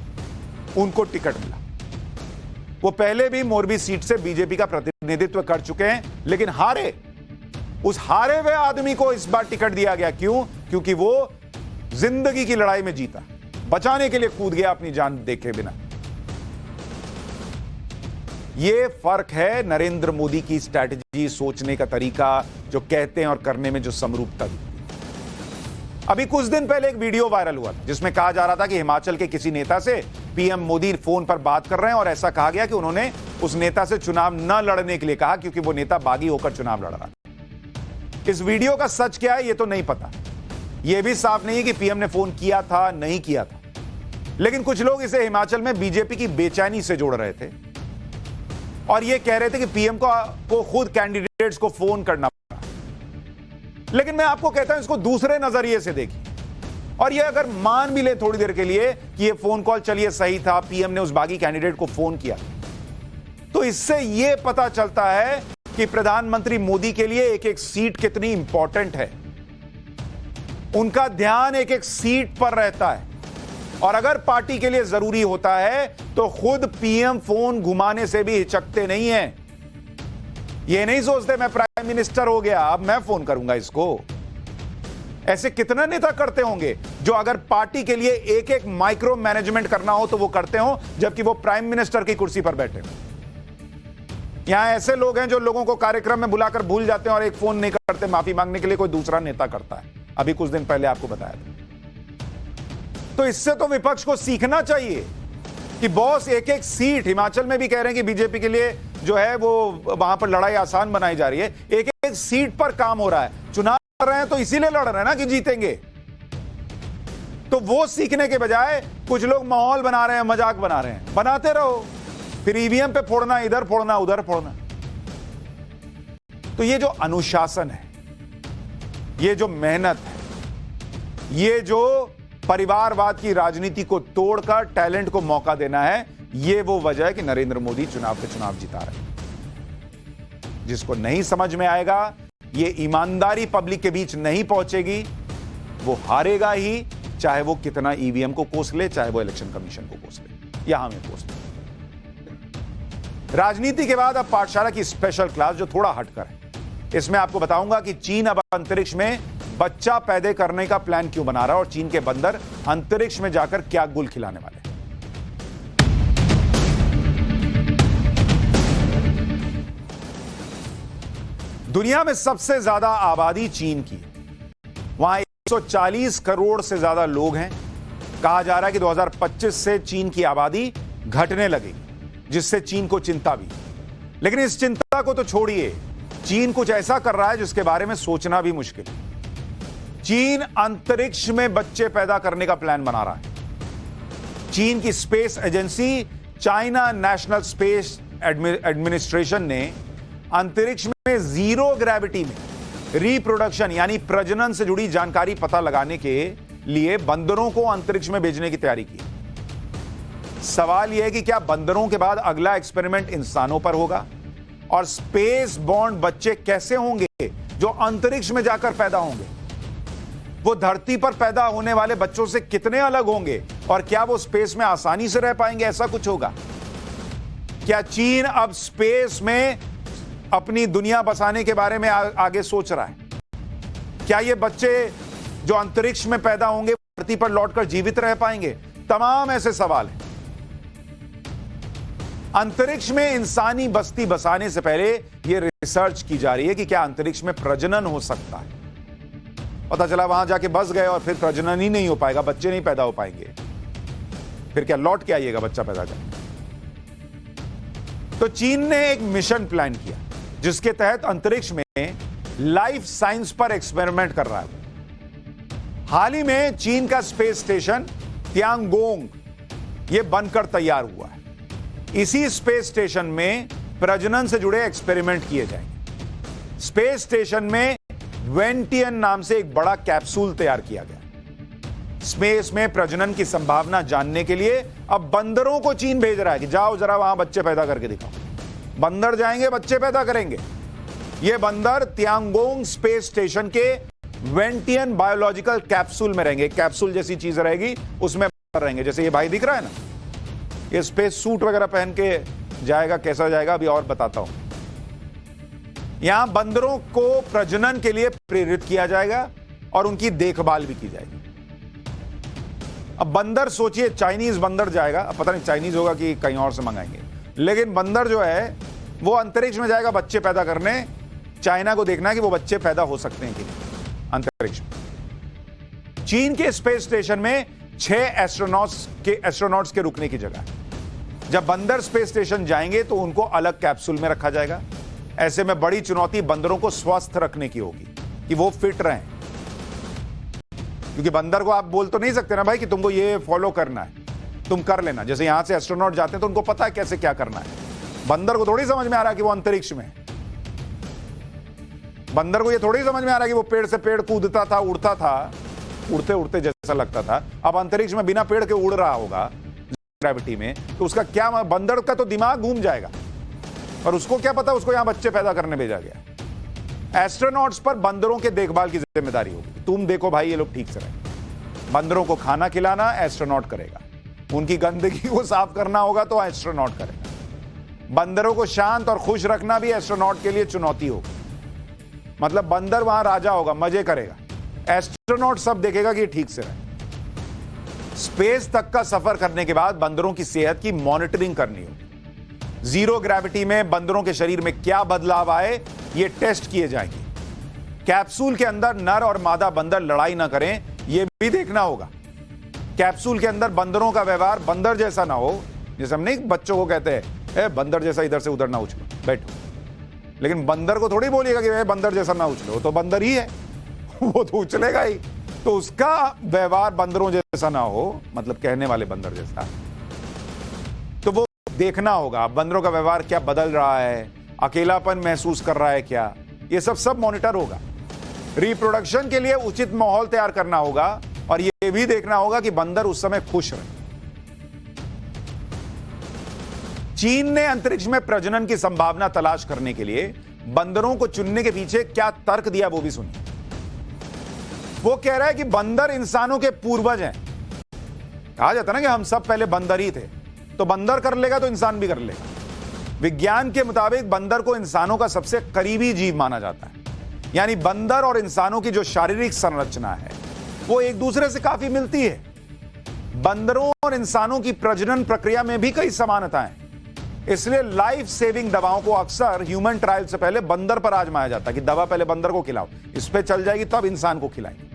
S1: उनको टिकट मिला। वो पहले भी मोरबी सीट से बीजेपी का प्रतिनिधित्व कर चुके हैं, लेकिन हारे। उस हारे हुए आदमी को इस बार टिकट दिया गया। क्यों? क्योंकि वो जिंदगी की लड़ाई में जीता, बचाने के लिए कूद गया अपनी जान देखे बिना। यह फर्क है नरेंद्र मोदी की स्ट्रैटेजी, सोचने का तरीका, जो कहते हैं और करने में जो समरूपता दिखती है। अभी कुछ दिन पहले एक वीडियो वायरल हुआ जिसमें कहा जा रहा था कि हिमाचल के किसी नेता से पीएम मोदी फोन पर बात कर रहे हैं और ऐसा कहा गया कि उन्होंने उस नेता से चुनाव न लड़ने के लिए कहा क्योंकि वो नेता बागी होकर चुनाव लड़ रहा है। इस वीडियो का सच क्या है ये तो नहीं पता। यह भी साफ नहीं है कि पीएम ने फोन किया था नहीं किया था, लेकिन कुछ लोग इसे हिमाचल में बीजेपी की बेचैनी से जोड़ रहे थे और यह कह रहे थे कि पीएम को खुद कैंडिडेट्स को फोन करना पड़ा। लेकिन मैं आपको कहता हूं इसको दूसरे नजरिए से देखिए, और यह अगर मान भी ले थोड़ी देर के लिए कि यह फोन कॉल चलिए सही था, पीएम ने उस बागी कैंडिडेट को फोन किया, तो इससे यह पता चलता है कि प्रधानमंत्री मोदी के लिए एक एक सीट कितनी इंपॉर्टेंट है। उनका ध्यान एक एक सीट पर रहता है और अगर पार्टी के लिए जरूरी होता है तो खुद पीएम फोन घुमाने से भी हिचकते नहीं है। ये नहीं सोचते मैं प्राइम मिनिस्टर हो गया अब मैं फोन करूंगा इसको। ऐसे कितने नेता करते होंगे जो अगर पार्टी के लिए एक एक माइक्रो मैनेजमेंट करना हो तो वो करते हो, जबकि वो प्राइम मिनिस्टर की कुर्सी पर बैठे हो। यहां ऐसे लोग हैं जो लोगों को कार्यक्रम में बुलाकर भूल जाते हैं और एक फोन नहीं करते माफी मांगने के लिए, कोई दूसरा नेता करता है। अभी कुछ दिन पहले आपको बताया था। तो इससे तो विपक्ष को सीखना चाहिए कि बॉस एक एक सीट, हिमाचल में भी कह रहे हैं कि बीजेपी के लिए जो है वो वहां पर लड़ाई आसान बनाई जा रही है, एक एक सीट पर काम हो रहा है। चुनाव लड़ रहे हैं तो इसीलिए लड़ रहे हैं ना कि जीतेंगे। तो वो सीखने के बजाय कुछ लोग माहौल बना रहे हैं, मजाक बना रहे हैं। बनाते रहो, फिर ईवीएम पे फोड़ना, इधर फोड़ना उधर फोड़ना। तो ये जो अनुशासन है, ये जो मेहनत है, ये जो परिवारवाद की राजनीति को तोड़कर टैलेंट को मौका देना है, ये वो वजह है कि नरेंद्र मोदी चुनाव पे चुनाव जिता रहे हैं। जिसको नहीं समझ में आएगा, ये ईमानदारी पब्लिक के बीच नहीं पहुंचेगी, वो हारेगा ही, चाहे वो कितना ईवीएम को कोस ले, चाहे वो इलेक्शन कमीशन को कोस ले या हमें कोस ले। राजनीति के बाद अब पाठशाला की स्पेशल क्लास जो थोड़ा हटकर है। इसमें आपको बताऊंगा कि चीन अब अंतरिक्ष में बच्चा पैदा करने का प्लान क्यों बना रहा है और चीन के बंदर अंतरिक्ष में जाकर क्या गुल खिलाने वाले हैं। दुनिया में सबसे ज्यादा आबादी चीन की है। वहां 140 करोड़ से ज्यादा लोग हैं। कहा जा रहा है कि 2025 से चीन की आबादी घटने लगेगी, जिससे चीन को चिंता भी। लेकिन इस चिंता को तो छोड़िए, चीन कुछ ऐसा कर रहा है जिसके बारे में सोचना भी मुश्किल है। चीन अंतरिक्ष में बच्चे पैदा करने का प्लान बना रहा है। चीन की space agency China national space administration ने अंतरिक्ष में जीरो ग्रेविटी में रिप्रोडक्शन यानी प्रजनन से जुड़ी जानकारी पता लगाने के लिए बंदरों को अंतरिक्ष में भेजने की तैयारी की। सवाल यह है कि क्या बंदरों के बाद अगला एक्सपेरिमेंट इंसानों पर होगा और स्पेस बॉर्न बच्चे कैसे होंगे जो अंतरिक्ष में जाकर पैदा होंगे? वो धरती पर पैदा होने वाले बच्चों से कितने अलग होंगे और क्या वो स्पेस में आसानी से रह पाएंगे? ऐसा कुछ होगा क्या? चीन अब स्पेस में अपनी दुनिया बसाने के बारे में आगे सोच रहा है। क्या ये बच्चे जो अंतरिक्ष में पैदा होंगे धरती पर लौटकर जीवित रह पाएंगे? तमाम ऐसे सवाल हैं। अंतरिक्ष में इंसानी बस्ती बसाने से पहले यह रिसर्च की जा रही है कि क्या अंतरिक्ष में प्रजनन हो सकता है। पता चला वहां जाके बस गए और फिर प्रजनन ही नहीं हो पाएगा, बच्चे नहीं पैदा हो पाएंगे, फिर क्या लौट के आइएगा बच्चा पैदा कर? तो चीन ने एक मिशन प्लान किया जिसके तहत अंतरिक्ष में लाइफ साइंस पर एक्सपेरिमेंट कर रहा है। हाल ही में चीन का स्पेस स्टेशन तियांगोंग यह बनकर तैयार हुआ है। इसी स्पेस स्टेशन में प्रजनन से जुड़े एक्सपेरिमेंट किए जाएंगे। स्पेस स्टेशन में वेंटियन नाम से एक बड़ा कैप्सूल तैयार किया गया। स्पेस में प्रजनन की संभावना जानने के लिए अब बंदरों को चीन भेज रहा है कि जाओ जरा वहां बच्चे पैदा करके दिखाओ। बंदर जाएंगे, बच्चे पैदा करेंगे। ये बंदर तियांगोंग स्पेस स्टेशन के वेंटियन बायोलॉजिकल कैप्सूल में रहेंगे। कैप्सूल जैसी चीज रहेगी, उसमें रहेंगे। जैसे ये भाई दिख रहा है ना, ये स्पेस सूट वगैरह पहन के जाएगा। कैसा जाएगा अभी और बताता हूं। यहां बंदरों को प्रजनन के लिए प्रेरित किया जाएगा और उनकी देखभाल भी की जाएगी। अब बंदर सोचिए, चाइनीज बंदर जाएगा, अब पता नहीं चाइनीज होगा कि कहीं और से मंगाएंगे, लेकिन बंदर जो है वो अंतरिक्ष में जाएगा बच्चे पैदा करने। चाइना को देखना है कि वो बच्चे पैदा हो सकते हैं कि नहीं अंतरिक्ष में। चीन के स्पेस स्टेशन में 6 एस्ट्रोनॉट्स के रुकने की जगह है। जब बंदर स्पेस स्टेशन जाएंगे तो उनको अलग कैप्सूल में रखा जाएगा। ऐसे में बड़ी चुनौती बंदरों को स्वस्थ रखने की होगी कि वो फिट रहें, क्योंकि बंदर को आप बोल तो नहीं सकते ना भाई कि तुमको ये फॉलो करना है, तुम कर लेना। जैसे यहां से एस्ट्रोनॉट जाते हैं तो उनको पता है कैसे क्या करना है। बंदर को थोड़ी समझ में आ रहा है कि वो अंतरिक्ष में है। बंदर को ये थोड़ी समझ में आ रहा है कि वो पेड़ से पेड़ कूदता था, उड़ता था, उड़ते उड़ते जैसा लगता था, अब अंतरिक्ष में बिना पेड़ के उड़ रहा होगा ग्रेविटी में, तो उसका क्या, बंदर का तो दिमाग घूम जाएगा। और उसको क्या पता, उसको यहां बच्चे पैदा करने भेजा गया। एस्ट्रोनॉट्स पर बंदरों के देखभाल की जिम्मेदारी होगी। तुम देखो भाई ये लोग ठीक से रहे। बंदरों को खाना खिलाना एस्ट्रोनॉट करेगा, उनकी गंदगी को साफ करना होगा तो एस्ट्रोनॉट करेगा। बंदरों को शांत और खुश रखना भी एस्ट्रोनॉट के लिए चुनौती होगी। मतलब बंदर वहां राजा होगा, मजे करेगा, एस्ट्रोनॉट सब देखेगा कि ठीक से रहे। स्पेस तक का सफर करने के बाद बंदरों की सेहत की मॉनिटरिंग करनी होगी। जीरो ग्रेविटी में बंदरों के शरीर में क्या बदलाव आए ये टेस्ट किए जाएंगे। कैप्सूल के अंदर नर और मादा बंदर लड़ाई ना करें यह भी देखना होगा। कैप्सूल के अंदर बंदरों का व्यवहार बंदर जैसा ना हो। जैसे हम नहीं बच्चों को कहते हैं बंदर जैसा इधर से उधर ना उछलो, बैठो। लेकिन बंदर को थोड़ी बोलिएगा कि बंदर जैसा ना उछलो, तो बंदर ही है, वो तो उछलेगा ही। तो उसका व्यवहार बंदरों जैसा ना हो, मतलब कहने वाले बंदर जैसा, तो वो देखना होगा। बंदरों का व्यवहार क्या बदल रहा है, अकेलापन महसूस कर रहा है क्या, ये सब मॉनिटर होगा। रिप्रोडक्शन के लिए उचित माहौल तैयार करना होगा और यह भी देखना होगा कि बंदर उस समय खुश रहे। चीन ने अंतरिक्ष में प्रजनन की संभावना तलाश करने के लिए बंदरों को चुनने के पीछे क्या तर्क दिया वो भी सुनिए। वो कह रहा है कि बंदर इंसानों के पूर्वज हैं। कहा जाता ना कि हम सब पहले बंदर ही थे, तो बंदर कर लेगा तो इंसान भी कर लेगा। विज्ञान के मुताबिक बंदर को इंसानों का सबसे करीबी जीव माना जाता है। यानी बंदर और इंसानों की जो शारीरिक संरचना है वो एक दूसरे से काफी मिलती है। बंदरों और इंसानों की प्रजनन प्रक्रिया में भी कई समानताएं, इसलिए लाइफ सेविंग दवाओं को अक्सर ह्यूमन ट्रायल से पहले बंदर पर आजमाया जाता है कि दवा पहले बंदर को खिलाओ, इस पे चल जाएगी तब इंसान को खिलाएंगे।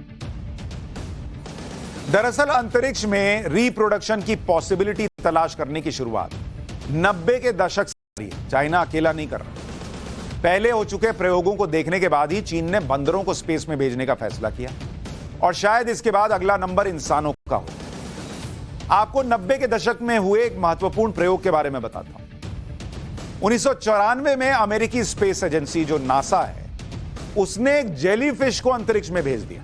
S1: दरअसल अंतरिक्ष में रिप्रोडक्शन की पॉसिबिलिटी तलाश करने की शुरुआत 90 के दशक से हो रही है। चाइना अकेला नहीं कर रहा। पहले हो चुके प्रयोगों को देखने के बाद ही चीन ने बंदरों को स्पेस में भेजने का फैसला किया और शायद इसके बाद अगला नंबर इंसानों का हो। आपको 90 के दशक में हुए एक महत्वपूर्ण प्रयोग के बारे में बताता हूं। 1994 में अमेरिकी स्पेस एजेंसी जो नासा है, उसने एक जेलीफिश को अंतरिक्ष में भेज दिया।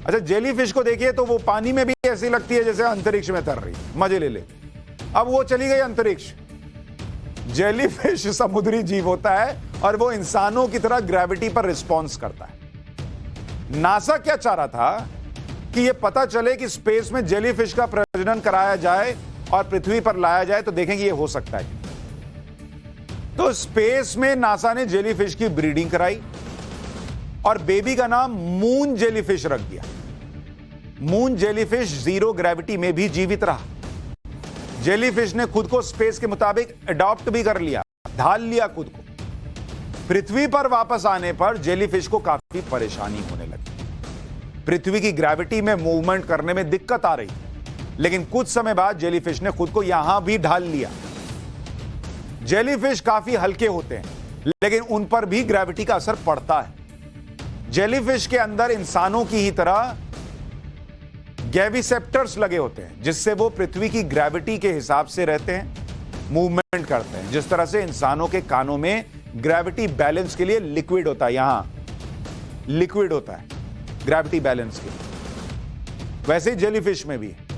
S1: अच्छा, जेलीफिश को देखिए तो वो पानी में भी ऐसी लगती है जैसे अंतरिक्ष में तर रही, मजे ले ले। अब वो चली गई अंतरिक्ष, जेलीफिश समुद्री जीव होता है और वो इंसानों की तरह ग्रेविटी पर रिस्पॉन्स करता है। नासा क्या चाह रहा था कि ये पता चले कि स्पेस में जेलीफिश का प्रजनन कराया जाए और पृथ्वी पर लाया जाए तो देखेंगे ये हो सकता है। तो स्पेस में नासा ने जेलीफिश की ब्रीडिंग कराई और बेबी का नाम मून जेलीफिश रख दिया। मून जेलीफिश जीरो ग्रेविटी में भी जीवित रहा। जेलीफिश ने खुद को स्पेस के मुताबिक अडॉप्ट भी कर लिया, ढाल लिया खुद को। पृथ्वी पर वापस आने पर जेलीफिश को काफी परेशानी होने लगी। पृथ्वी की ग्रेविटी में मूवमेंट करने में दिक्कत आ रही, लेकिन कुछ समय बाद जेलीफिश ने खुद को यहां भी ढाल लिया। जेलीफिश काफी हल्के होते हैं, लेकिन उन पर भी ग्रेविटी का असर पड़ता है। जेलीफिश के अंदर इंसानों की ही तरह गैविसेप्टर्स लगे होते हैं, जिससे वो पृथ्वी की ग्रेविटी के हिसाब से रहते हैं, मूवमेंट करते हैं। जिस तरह से इंसानों के कानों में ग्रेविटी बैलेंस के लिए लिक्विड होता है, यहां लिक्विड होता है ग्रेविटी बैलेंस के लिए, वैसे ही जेलीफिश में भी है।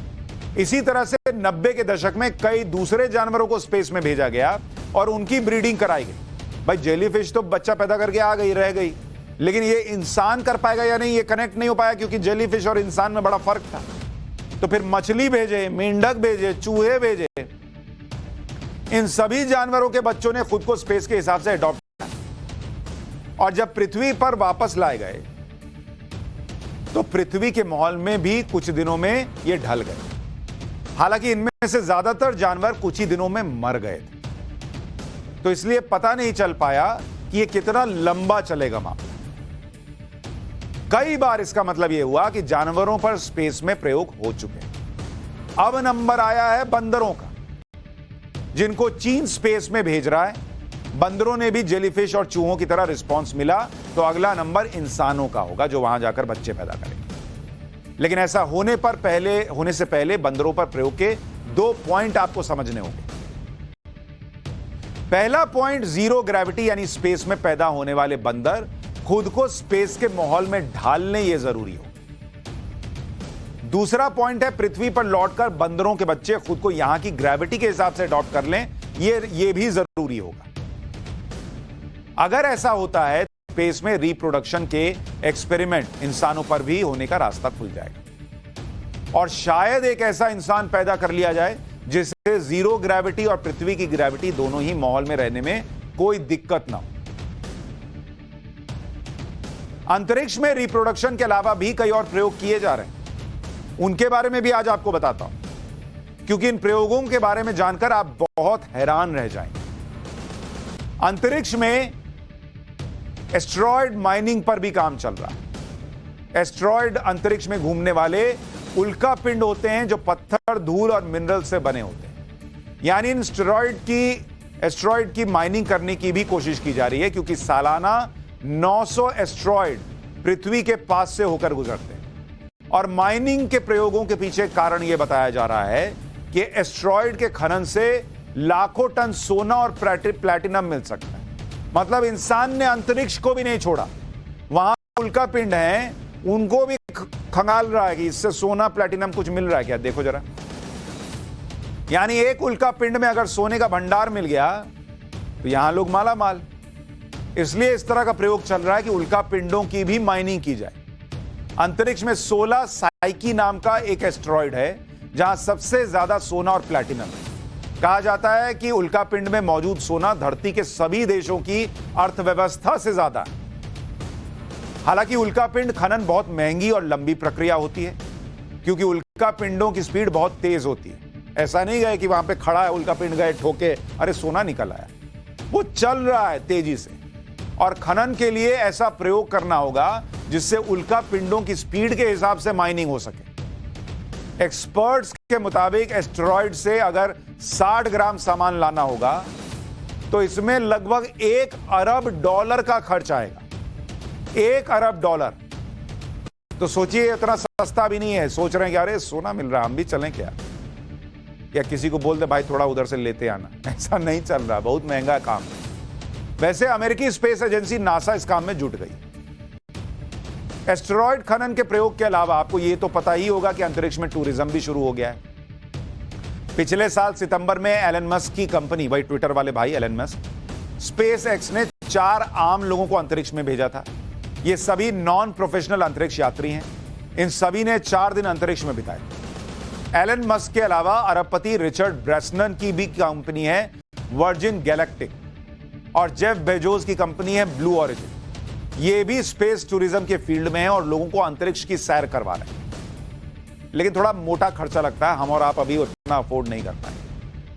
S1: इसी तरह से 90 के दशक में कई दूसरे जानवरों को स्पेस में भेजा गया और उनकी ब्रीडिंग कराई गई। भाई जेलीफिश तो बच्चा पैदा करके आ गई, रह गई, लेकिन ये इंसान कर पाएगा या नहीं, ये कनेक्ट नहीं हो पाया, क्योंकि जेलीफिश और इंसान में बड़ा फर्क था। तो फिर मछली भेजे, मेंढक भेजे, चूहे भेजे, इन सभी जानवरों के बच्चों ने खुद को स्पेस के हिसाब से अडॉप्ट किया और जब पृथ्वी पर वापस लाए गए तो पृथ्वी के माहौल में भी कुछ दिनों में ये ढल गए। हालांकि इनमें से ज्यादातर जानवर कुछ ही दिनों में मर गए थे, तो इसलिए पता नहीं चल पाया कि ये कितना लंबा चलेगा मामला। कई बार इसका मतलब यह हुआ कि जानवरों पर स्पेस में प्रयोग हो चुके हैं। अब नंबर आया है बंदरों का, जिनको चीन स्पेस में भेज रहा है। बंदरों ने भी जेलीफिश और चूहों की तरह रिस्पांस मिला, तो अगला नंबर इंसानों का होगा, जो वहां जाकर बच्चे पैदा करेंगे। लेकिन ऐसा होने से पहले बंदरों पर प्रयोग के 2 पॉइंट आपको समझने होंगे। पहला पॉइंट, जीरो ग्रेविटी यानी स्पेस में पैदा होने वाले बंदर खुद को स्पेस के माहौल में ढाल लें, यह जरूरी हो। दूसरा पॉइंट है, पृथ्वी पर लौटकर बंदरों के बच्चे खुद को यहां की ग्रेविटी के हिसाब से अडॉप्ट कर लें, यह भी जरूरी होगा। अगर ऐसा होता है, स्पेस में रिप्रोडक्शन के एक्सपेरिमेंट इंसानों पर भी होने का रास्ता खुल जाएगा और शायद एक ऐसा इंसान पैदा कर लिया जाए जिससे जीरो ग्रेविटी और पृथ्वी की ग्रेविटी दोनों ही माहौल में रहने में कोई दिक्कत ना हो। अंतरिक्ष में रिप्रोडक्शन के अलावा भी कई और प्रयोग किए जा रहे हैं, उनके बारे में भी आज आपको बताता हूं, क्योंकि इन प्रयोगों के बारे में जानकर आप बहुत हैरान रह जाएंगे। अंतरिक्ष में एस्टेरॉयड माइनिंग पर भी काम चल रहा है। एस्टेरॉयड अंतरिक्ष में घूमने वाले उल्का पिंड होते हैं जो पत्थर, धूल और मिनरल से बने होते हैं। यानी इन एस्टेरॉयड की माइनिंग करने की भी कोशिश की जा रही है, क्योंकि सालाना 900 एस्टेरॉयड पृथ्वी के पास से होकर गुजरते हैं। और माइनिंग के प्रयोगों के पीछे कारण यह बताया जा रहा है कि एस्टेरॉयड के खनन से लाखों टन सोना और प्लैटिनम मिल सकता है। मतलब इंसान ने अंतरिक्ष को भी नहीं छोड़ा, वहां उल्का पिंड हैं, उनको भी खंगाल रहा है कि इससे सोना प्लैटिनम कुछ मिल रहा है क्या, देखो जरा। यानी एक उल्का पिंड में अगर सोने का भंडार मिल गया तो यहां लोग माला माल। इसलिए इस तरह का प्रयोग चल रहा है कि उल्का पिंडों की भी माइनिंग की जाए। अंतरिक्ष में 16 साइकी नाम का एक एस्टेरॉयड है जहां सबसे ज्यादा सोना और प्लैटिनम है। कहा जाता है कि उल्का पिंड में मौजूद सोना धरती के सभी देशों की अर्थव्यवस्था से ज्यादा है। हालांकि उल्का पिंड खनन बहुत महंगी और लंबी प्रक्रिया होती है, क्योंकि उल्का पिंडों की स्पीड बहुत तेज होती है। ऐसा नहीं गए कि वहां पे खड़ा है उल्का पिंड, गए ठोके, अरे सोना निकल आया। वो चल रहा है तेजी से, और खनन के लिए ऐसा प्रयोग करना होगा जिससे उल्का पिंडों की स्पीड के हिसाब से माइनिंग हो सके। एक्सपर्ट्स के मुताबिक एस्टेरॉयड से अगर 60 ग्राम सामान लाना होगा तो इसमें लगभग $1 अरब का खर्च आएगा। $1 अरब। तो सोचिए, इतना सस्ता भी नहीं है। सोच रहे हैं कि अरे सोना मिल रहा, हम भी चलें क्या, या किसी को बोल दे भाई थोड़ा उधर से लेते आना। ऐसा नहीं चल रहा, बहुत महंगा काम। वैसे अमेरिकी स्पेस एजेंसी नासा इस काम में जुट गई। एस्टेरॉयड खनन के प्रयोग के अलावा आपको यह तो पता ही होगा कि अंतरिक्ष में टूरिज्म भी शुरू हो गया है। पिछले साल सितंबर में एलन मस्क की कंपनी, वही ट्विटर वाले भाई एलन मस्क, स्पेस एक्स ने 4 आम लोगों को अंतरिक्ष में भेजा था। ये सभी नॉन प्रोफेशनल अंतरिक्ष यात्री हैं। इन सभी ने 4 दिन अंतरिक्ष में बिताए। एलन मस्क के अलावा अरबपति रिचर्ड ब्रैंसन की भी कंपनी है वर्जिन गैलेक्टिक, और जेफ बेजोस की कंपनी है ब्लू ओरिजिन। ये भी स्पेस टूरिज्म के फील्ड में है और लोगों को अंतरिक्ष की सैर करवा रहे हैं। लेकिन थोड़ा मोटा खर्चा लगता है, हम और आप अभी उतना अफोर्ड नहीं कर पाए।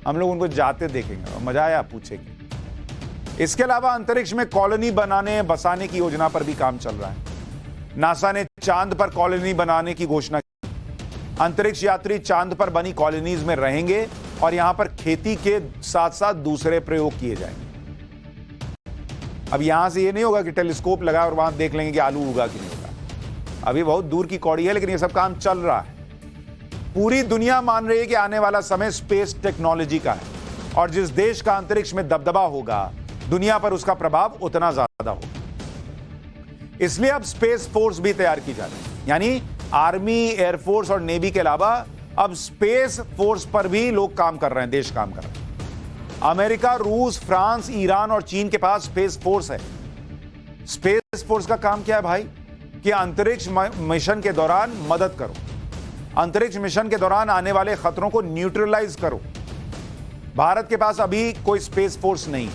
S1: हम लोग उनको जाते देखेंगे और मजा आया पूछेंगे। इसके अलावा अंतरिक्ष में कॉलोनी बनाने बसाने की योजना पर भी काम चल रहा है। नासा ने चांद पर कॉलोनी बनाने की घोषणा की। अंतरिक्ष यात्री चांद पर बनी कॉलोनीज में रहेंगे और यहां पर खेती के साथ साथ दूसरे प्रयोग किए जाएंगे। अब यहां से ये नहीं होगा कि टेलीस्कोप लगा और वहां देख लेंगे कि आलू उगा कि नहीं उगा। अभी बहुत दूर की कौड़ी है, लेकिन ये सब काम चल रहा है। पूरी दुनिया मान रही है कि आने वाला समय स्पेस टेक्नोलॉजी का है और जिस देश का अंतरिक्ष में दबदबा होगा, दुनिया पर उसका प्रभाव उतना ज्यादा होगा। इसलिए अब स्पेस फोर्स भी तैयार की जा रही है, यानी आर्मी, एयरफोर्स और नेवी के अलावा अब स्पेस फोर्स पर भी लोग काम कर रहे हैं, देश काम कर रहे हैं। अमेरिका, रूस, फ्रांस, ईरान और चीन के पास स्पेस फोर्स है। स्पेस फोर्स का काम क्या है भाई? कि अंतरिक्ष मिशन के दौरान मदद करो, अंतरिक्ष मिशन के दौरान आने वाले खतरों को न्यूट्रलाइज करो। भारत के पास अभी कोई स्पेस फोर्स नहीं,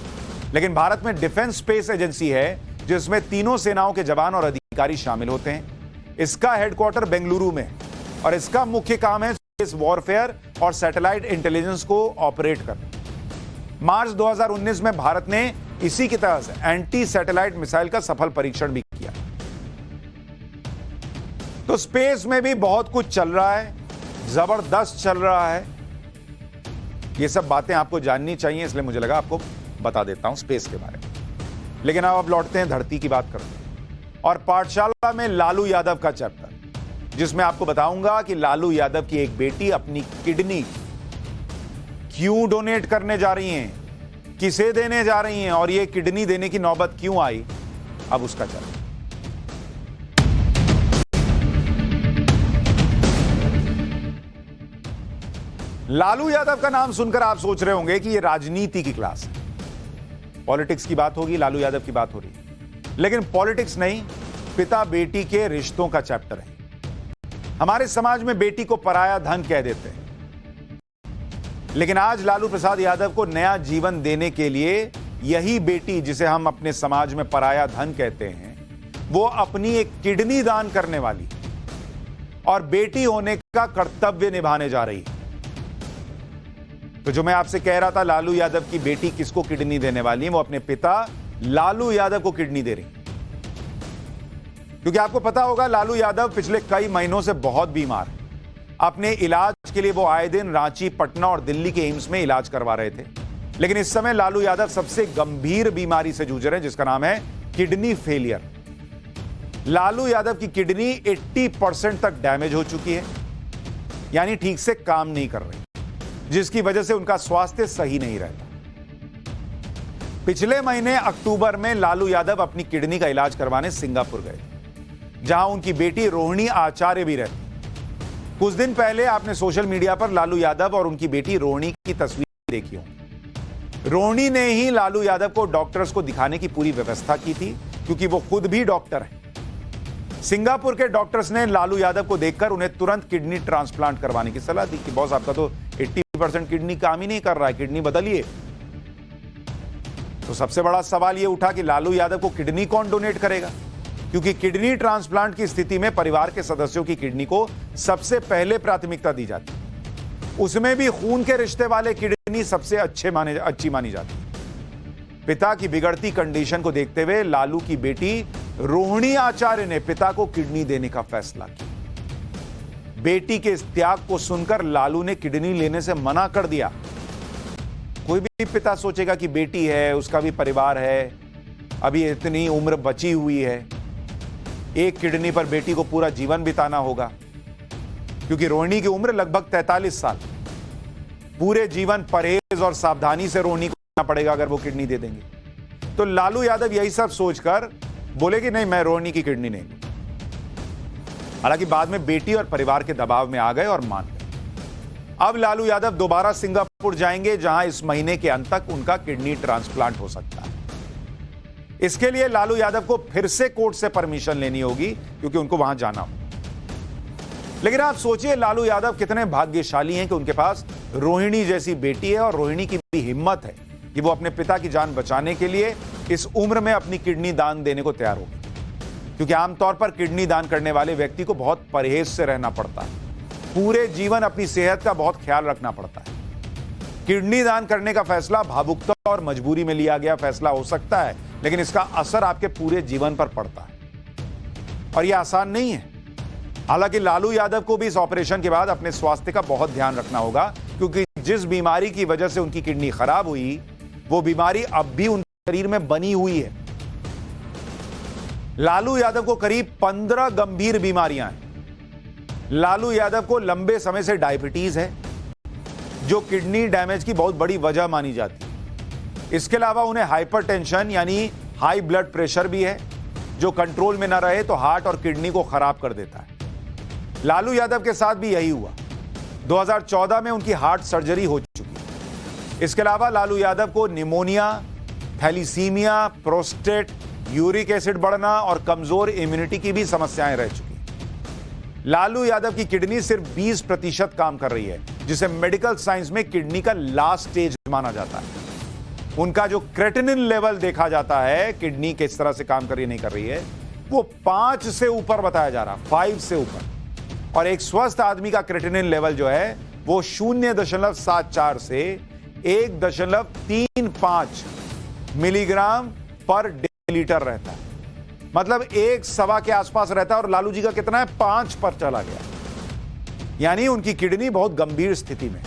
S1: लेकिन भारत में डिफेंस स्पेस एजेंसी है जिसमें तीनों सेनाओं के जवान और अधिकारी शामिल होते हैं। इसका हेडक्वार्टर बेंगलुरु में और इसका मुख्य काम है स्पेस वॉरफेयर और सैटेलाइट इंटेलिजेंस को ऑपरेट करना। मार्च 2019 में भारत ने इसी की तरह से एंटी सैटेलाइट मिसाइल का सफल परीक्षण भी किया। तो स्पेस में भी बहुत कुछ चल रहा है, जबरदस्त चल रहा है। ये सब बातें आपको जाननी चाहिए, इसलिए मुझे लगा आपको बता देता हूं स्पेस के बारे में। लेकिन अब लौटते हैं, धरती की बात करते हैं और पाठशाला में लालू यादव का चैप्टर, जिसमें आपको बताऊंगा कि लालू यादव की एक बेटी अपनी किडनी क्यों डोनेट करने जा रही हैं, किसे देने जा रही हैं और ये किडनी देने की नौबत क्यों आई, अब उसका चैप्टर। लालू यादव का नाम सुनकर आप सोच रहे होंगे कि ये राजनीति की क्लास है, पॉलिटिक्स की बात होगी, लालू यादव की बात हो रही है। लेकिन पॉलिटिक्स नहीं, पिता बेटी के रिश्तों का चैप्टर है। हमारे समाज में बेटी को पराया धन कह देते हैं, लेकिन आज लालू प्रसाद यादव को नया जीवन देने के लिए यही बेटी, जिसे हम अपने समाज में पराया धन कहते हैं, वो अपनी एक किडनी दान करने वाली और बेटी होने का कर्तव्य निभाने जा रही है। तो जो मैं आपसे कह रहा था, लालू यादव की बेटी किसको किडनी देने वाली है, वो अपने पिता लालू यादव को किडनी दे रही। क्योंकि आपको पता होगा लालू यादव पिछले कई महीनों से बहुत बीमार है। अपने इलाज के लिए वो आए दिन रांची, पटना और दिल्ली के एम्स में इलाज करवा रहे थे। लेकिन इस समय लालू यादव सबसे गंभीर बीमारी से जूझ रहे हैं, जिसका नाम है किडनी फेलियर। लालू यादव की किडनी 80% तक डैमेज हो चुकी है, यानी ठीक से काम नहीं कर रही, जिसकी वजह से उनका स्वास्थ्य सही नहीं रहता। पिछले महीने अक्टूबर में लालू यादव अपनी किडनी का इलाज करवाने सिंगापुर गए, जहां उनकी बेटी रोहिणी आचार्य भी रहती। कुछ दिन पहले आपने सोशल मीडिया पर लालू यादव और उनकी बेटी रोहिणी की तस्वीर देखी हो। रोहिणी ने ही लालू यादव को डॉक्टर्स को दिखाने की पूरी व्यवस्था की थी, क्योंकि वो खुद भी डॉक्टर है। सिंगापुर के डॉक्टर्स ने लालू यादव को देखकर उन्हें तुरंत किडनी ट्रांसप्लांट करवाने की सलाह दी कि बॉस, आपका तो 80% किडनी काम ही नहीं कर रहा है, किडनी बदलिए। तो सबसे बड़ा सवाल यह उठा कि लालू यादव को किडनी कौन डोनेट करेगा, क्योंकि किडनी ट्रांसप्लांट की स्थिति में परिवार के सदस्यों की किडनी को सबसे पहले प्राथमिकता दी जाती है। उसमें भी खून के रिश्ते वाले किडनी सबसे अच्छी मानी जाती है। पिता की बिगड़ती कंडीशन को देखते हुए लालू की बेटी रोहिणी आचार्य ने पिता को किडनी देने का फैसला किया। बेटी के इस त्याग को सुनकर लालू ने किडनी लेने से मना कर दिया। कोई भी पिता सोचेगा कि बेटी है, उसका भी परिवार है, अभी इतनी उम्र बची हुई है, एक किडनी पर बेटी को पूरा जीवन बिताना होगा, क्योंकि रोहिणी की उम्र लगभग 43 साल। पूरे जीवन परहेज और सावधानी से रोहिणी को करना पड़ेगा अगर वो किडनी दे देंगे। तो लालू यादव यही सब सोचकर बोले कि नहीं, मैं रोहिणी की किडनी नहीं लूंगा। हालांकि बाद में बेटी और परिवार के दबाव में आ गए और मान गए। अब लालू यादव दोबारा सिंगापुर जाएंगे, जहां इस महीने के अंत तक उनका किडनी ट्रांसप्लांट हो सकता है। इसके लिए लालू यादव को फिर से कोर्ट से परमिशन लेनी होगी, क्योंकि उनको वहां जाना हो। लेकिन आप सोचिए लालू यादव कितने भाग्यशाली हैं कि उनके पास रोहिणी जैसी बेटी है, और रोहिणी की भी हिम्मत है कि वो अपने पिता की जान बचाने के लिए इस उम्र में अपनी किडनी दान देने को तैयार होगी। क्योंकि आमतौर पर किडनी दान करने वाले व्यक्ति को बहुत परहेज से रहना पड़ता है, पूरे जीवन अपनी सेहत का बहुत ख्याल रखना पड़ता है। किडनी दान करने का फैसला भावुकता और मजबूरी में लिया गया फैसला हो सकता है, लेकिन इसका असर आपके पूरे जीवन पर पड़ता है, और यह आसान नहीं है। हालांकि लालू यादव को भी इस ऑपरेशन के बाद अपने स्वास्थ्य का बहुत ध्यान रखना होगा, क्योंकि जिस बीमारी की वजह से उनकी किडनी खराब हुई, वो बीमारी अब भी उनके शरीर में बनी हुई है। लालू यादव को करीब 15 गंभीर बीमारियां हैं। लालू यादव को लंबे समय से डायबिटीज है, जो किडनी डैमेज की बहुत बड़ी वजह मानी जाती है। इसके अलावा उन्हें हाइपरटेंशन यानी हाई ब्लड प्रेशर भी है, जो कंट्रोल में ना रहे तो हार्ट और किडनी को खराब कर देता है। लालू यादव के साथ भी यही हुआ। 2014 में उनकी हार्ट सर्जरी हो चुकी। इसके अलावा लालू यादव को pneumonia, thalassemia, prostate, uric acid बढ़ना और कमजोर इम्यूनिटी की भी समस्याएं रह चुकी। लालू यादव की किडनी सिर्फ 20% काम कर रही है, जिसे मेडिकल साइंस में किडनी का लास्ट स्टेज माना जाता है। उनका जो क्रेटिनिन लेवल देखा जाता है, किडनी किस तरह से काम कर रही है नहीं कर रही है, वो 5 से ऊपर बताया जा रहा, 5 से ऊपर। और एक स्वस्थ आदमी का क्रेटिनिन लेवल जो है वो 0.74 से 1.35 मिलीग्राम पर डेलीलीटर रहता है। मतलब 1.25 के आसपास रहता है, और लालू जी का कितना है, 5 पर चला गया। यानी उनकी किडनी बहुत गंभीर स्थिति में।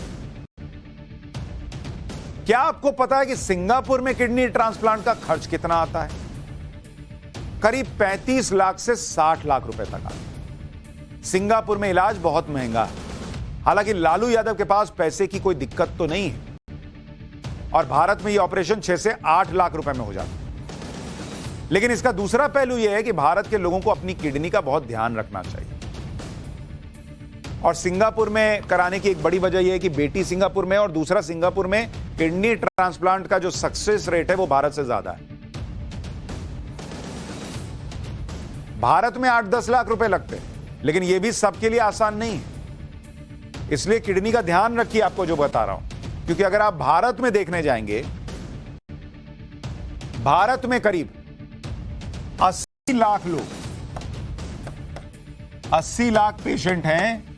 S1: क्या आपको पता है कि सिंगापुर में किडनी ट्रांसप्लांट का खर्च कितना आता है? करीब 35 लाख से 60 लाख रुपए तक आता है। सिंगापुर में इलाज बहुत महंगा है। हालांकि लालू यादव के पास पैसे की कोई दिक्कत तो नहीं है, और भारत में यह ऑपरेशन 6 से 8 लाख रुपए में हो जाता है। लेकिन इसका दूसरा पहलू यह है कि भारत के लोगों को अपनी किडनी का बहुत ध्यान रखना चाहिए, और सिंगापुर में कराने की एक बड़ी वजह यह है कि बेटी सिंगापुर में, और दूसरा सिंगापुर में किडनी ट्रांसप्लांट का जो सक्सेस रेट है वो भारत से ज्यादा है। भारत में 8-10 लाख रुपए लगते हैं, लेकिन यह भी सबके लिए आसान नहीं है। इसलिए किडनी का ध्यान रखिए, आपको जो बता रहा हूं, क्योंकि अगर आप भारत में देखने जाएंगे, भारत में करीब 80 लाख लोग, 80 लाख पेशेंट हैं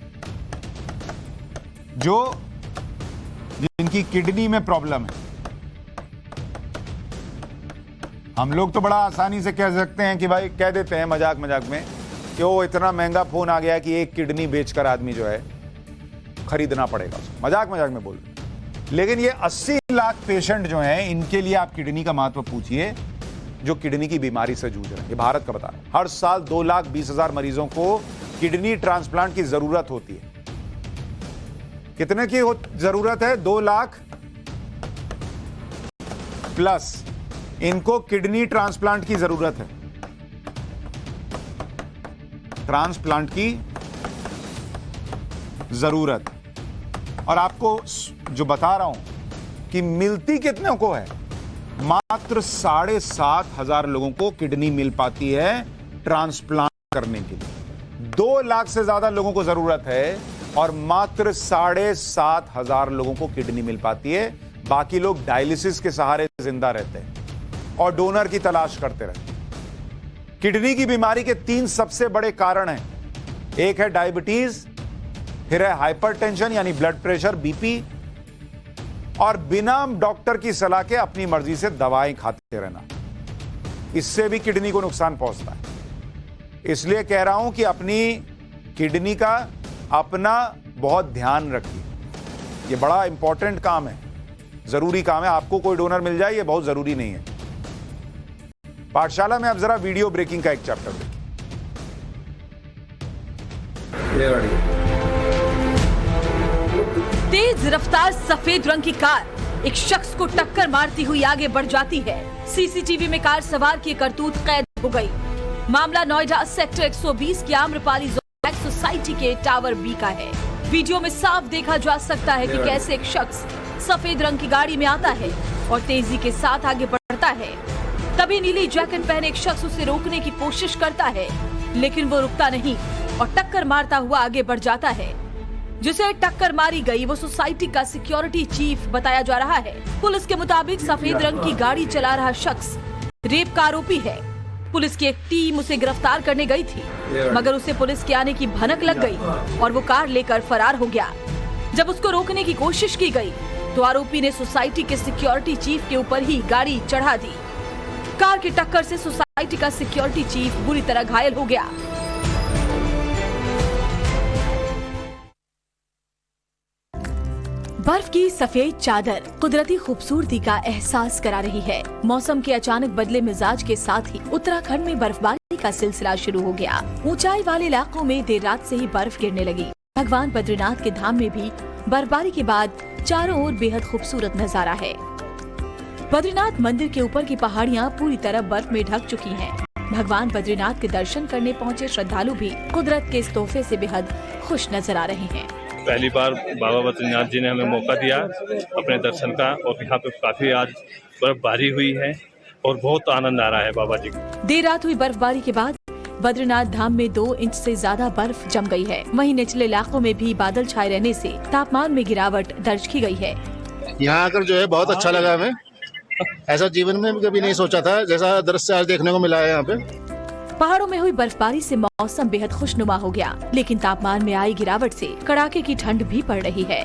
S1: जिनकी किडनी में प्रॉब्लम है। हम लोग तो बड़ा आसानी से कह सकते हैं कि भाई, कह देते हैं मजाक मजाक में कि वो इतना महंगा फोन आ गया कि एक किडनी बेचकर आदमी जो है खरीदना पड़ेगा, मजाक मजाक में बोल। लेकिन ये 80 लाख पेशेंट जो हैं, इनके लिए आप किडनी का महत्व पूछिए, जो किडनी की बीमारी से जूझ रहे हैं। ये भारत का बता रहा है। हर साल 2,20,000 मरीजों को किडनी ट्रांसप्लांट की जरूरत होती है। कितने की जरूरत है? 2 लाख प्लस इनको किडनी ट्रांसप्लांट की जरूरत है। ट्रांसप्लांट की जरूरत। और आपको जो बता रहा हूं कि मिलती कितने को है, मात्र 7,500 लोगों को किडनी मिल पाती है ट्रांसप्लांट करने के लिए। 2 लाख से ज्यादा लोगों को जरूरत है, और मात्र 7,500 लोगों को किडनी मिल पाती है। बाकी लोग डायलिसिस के सहारे जिंदा रहते हैं और डोनर की तलाश करते रहते हैं। किडनी की बीमारी के 3 सबसे बड़े कारण हैं। एक है डायबिटीज, फिर है हाइपरटेंशन यानी ब्लड प्रेशर, बीपी, और बिना डॉक्टर की सलाह के अपनी मर्जी से दवाएं खाते रहना। इससे भी किडनी को नुकसान पहुंचता है। इसलिए कह रहा हूं कि अपनी किडनी का अपना बहुत ध्यान रखिए। यह बड़ा इंपॉर्टेंट काम है, जरूरी काम है। आपको कोई डोनर मिल जाए ये बहुत जरूरी नहीं है। पाठशाला में अब जरा वीडियो ब्रेकिंग का एक चैप्टर देखिए।
S3: तेज रफ्तार सफेद रंग की कार एक शख्स को टक्कर मारती हुई आगे बढ़ जाती है। सीसीटीवी में कार सवार की करतूत कैद हो गई। मामला नोएडा सेक्टर 120 की आम्रपाली सोसाइटी के टावर बी का है। वीडियो में साफ देखा जा सकता है कि कैसे एक शख्स सफेद रंग की गाड़ी में आता है और तेजी के साथ आगे बढ़ता है। तभी नीली जैकेट पहने एक शख्स उसे रोकने की कोशिश करता है, लेकिन वो रुकता नहीं और टक्कर मारता हुआ आगे बढ़ जाता है। जिसे टक्कर मारी गई वो सोसाइटी का सिक्योरिटी चीफ बताया जा रहा है। पुलिस के मुताबिक सफेद रंग की गाड़ी चला रहा शख्स रेप का आरोपी है। पुलिस की एक टीम उसे गिरफ्तार करने गई थी, मगर उसे पुलिस के आने की भनक लग गई और वो कार लेकर फरार हो गया। जब उसको रोकने की कोशिश की गई तो आरोपी ने सोसाइटी के सिक्योरिटी चीफ के ऊपर ही गाड़ी चढ़ा दी। कार की टक्कर से सोसाइटी का सिक्योरिटी चीफ बुरी तरह घायल हो गया। बर्फ की सफेद चादर कुदरती खूबसूरती का एहसास करा रही है। मौसम के अचानक बदले मिजाज के साथ ही उत्तराखंड में बर्फबारी का सिलसिला शुरू हो गया। ऊंचाई वाले इलाकों में देर रात से ही बर्फ गिरने लगी। भगवान बद्रीनाथ के धाम में भी बर्फबारी के बाद चारों ओर बेहद खूबसूरत नजारा है। बद्रीनाथ मंदिर के ऊपर की पहाड़ियाँ पूरी तरह बर्फ में ढक चुकी हैं। भगवान बद्रीनाथ के दर्शन करने पहुँचे श्रद्धालु भी कुदरत के इस तोहफे से बेहद खुश नजर आ रहे हैं।
S4: पहली बार बाबा बद्रीनाथ जी ने हमें मौका दिया अपने दर्शन का, और यहाँ पे काफी आज बर्फबारी हुई है और बहुत आनंद आ रहा है बाबा जी को।
S3: देर रात हुई बर्फबारी के बाद बद्रीनाथ धाम में 2 इंच से ज्यादा बर्फ जम गई है। वहीं निचले इलाकों में भी बादल छाए रहने से तापमान में गिरावट दर्ज की गई है।
S5: यहाँ आकर जो है बहुत अच्छा लगा हमें। ऐसा जीवन में कभी नहीं सोचा था जैसा दृश्य आज देखने को मिला है यहाँ पे।
S3: पहाड़ों में हुई बर्फबारी से मौसम बेहद खुशनुमा हो गया, लेकिन तापमान में आई गिरावट से कड़ाके की ठंड भी पड़ रही है।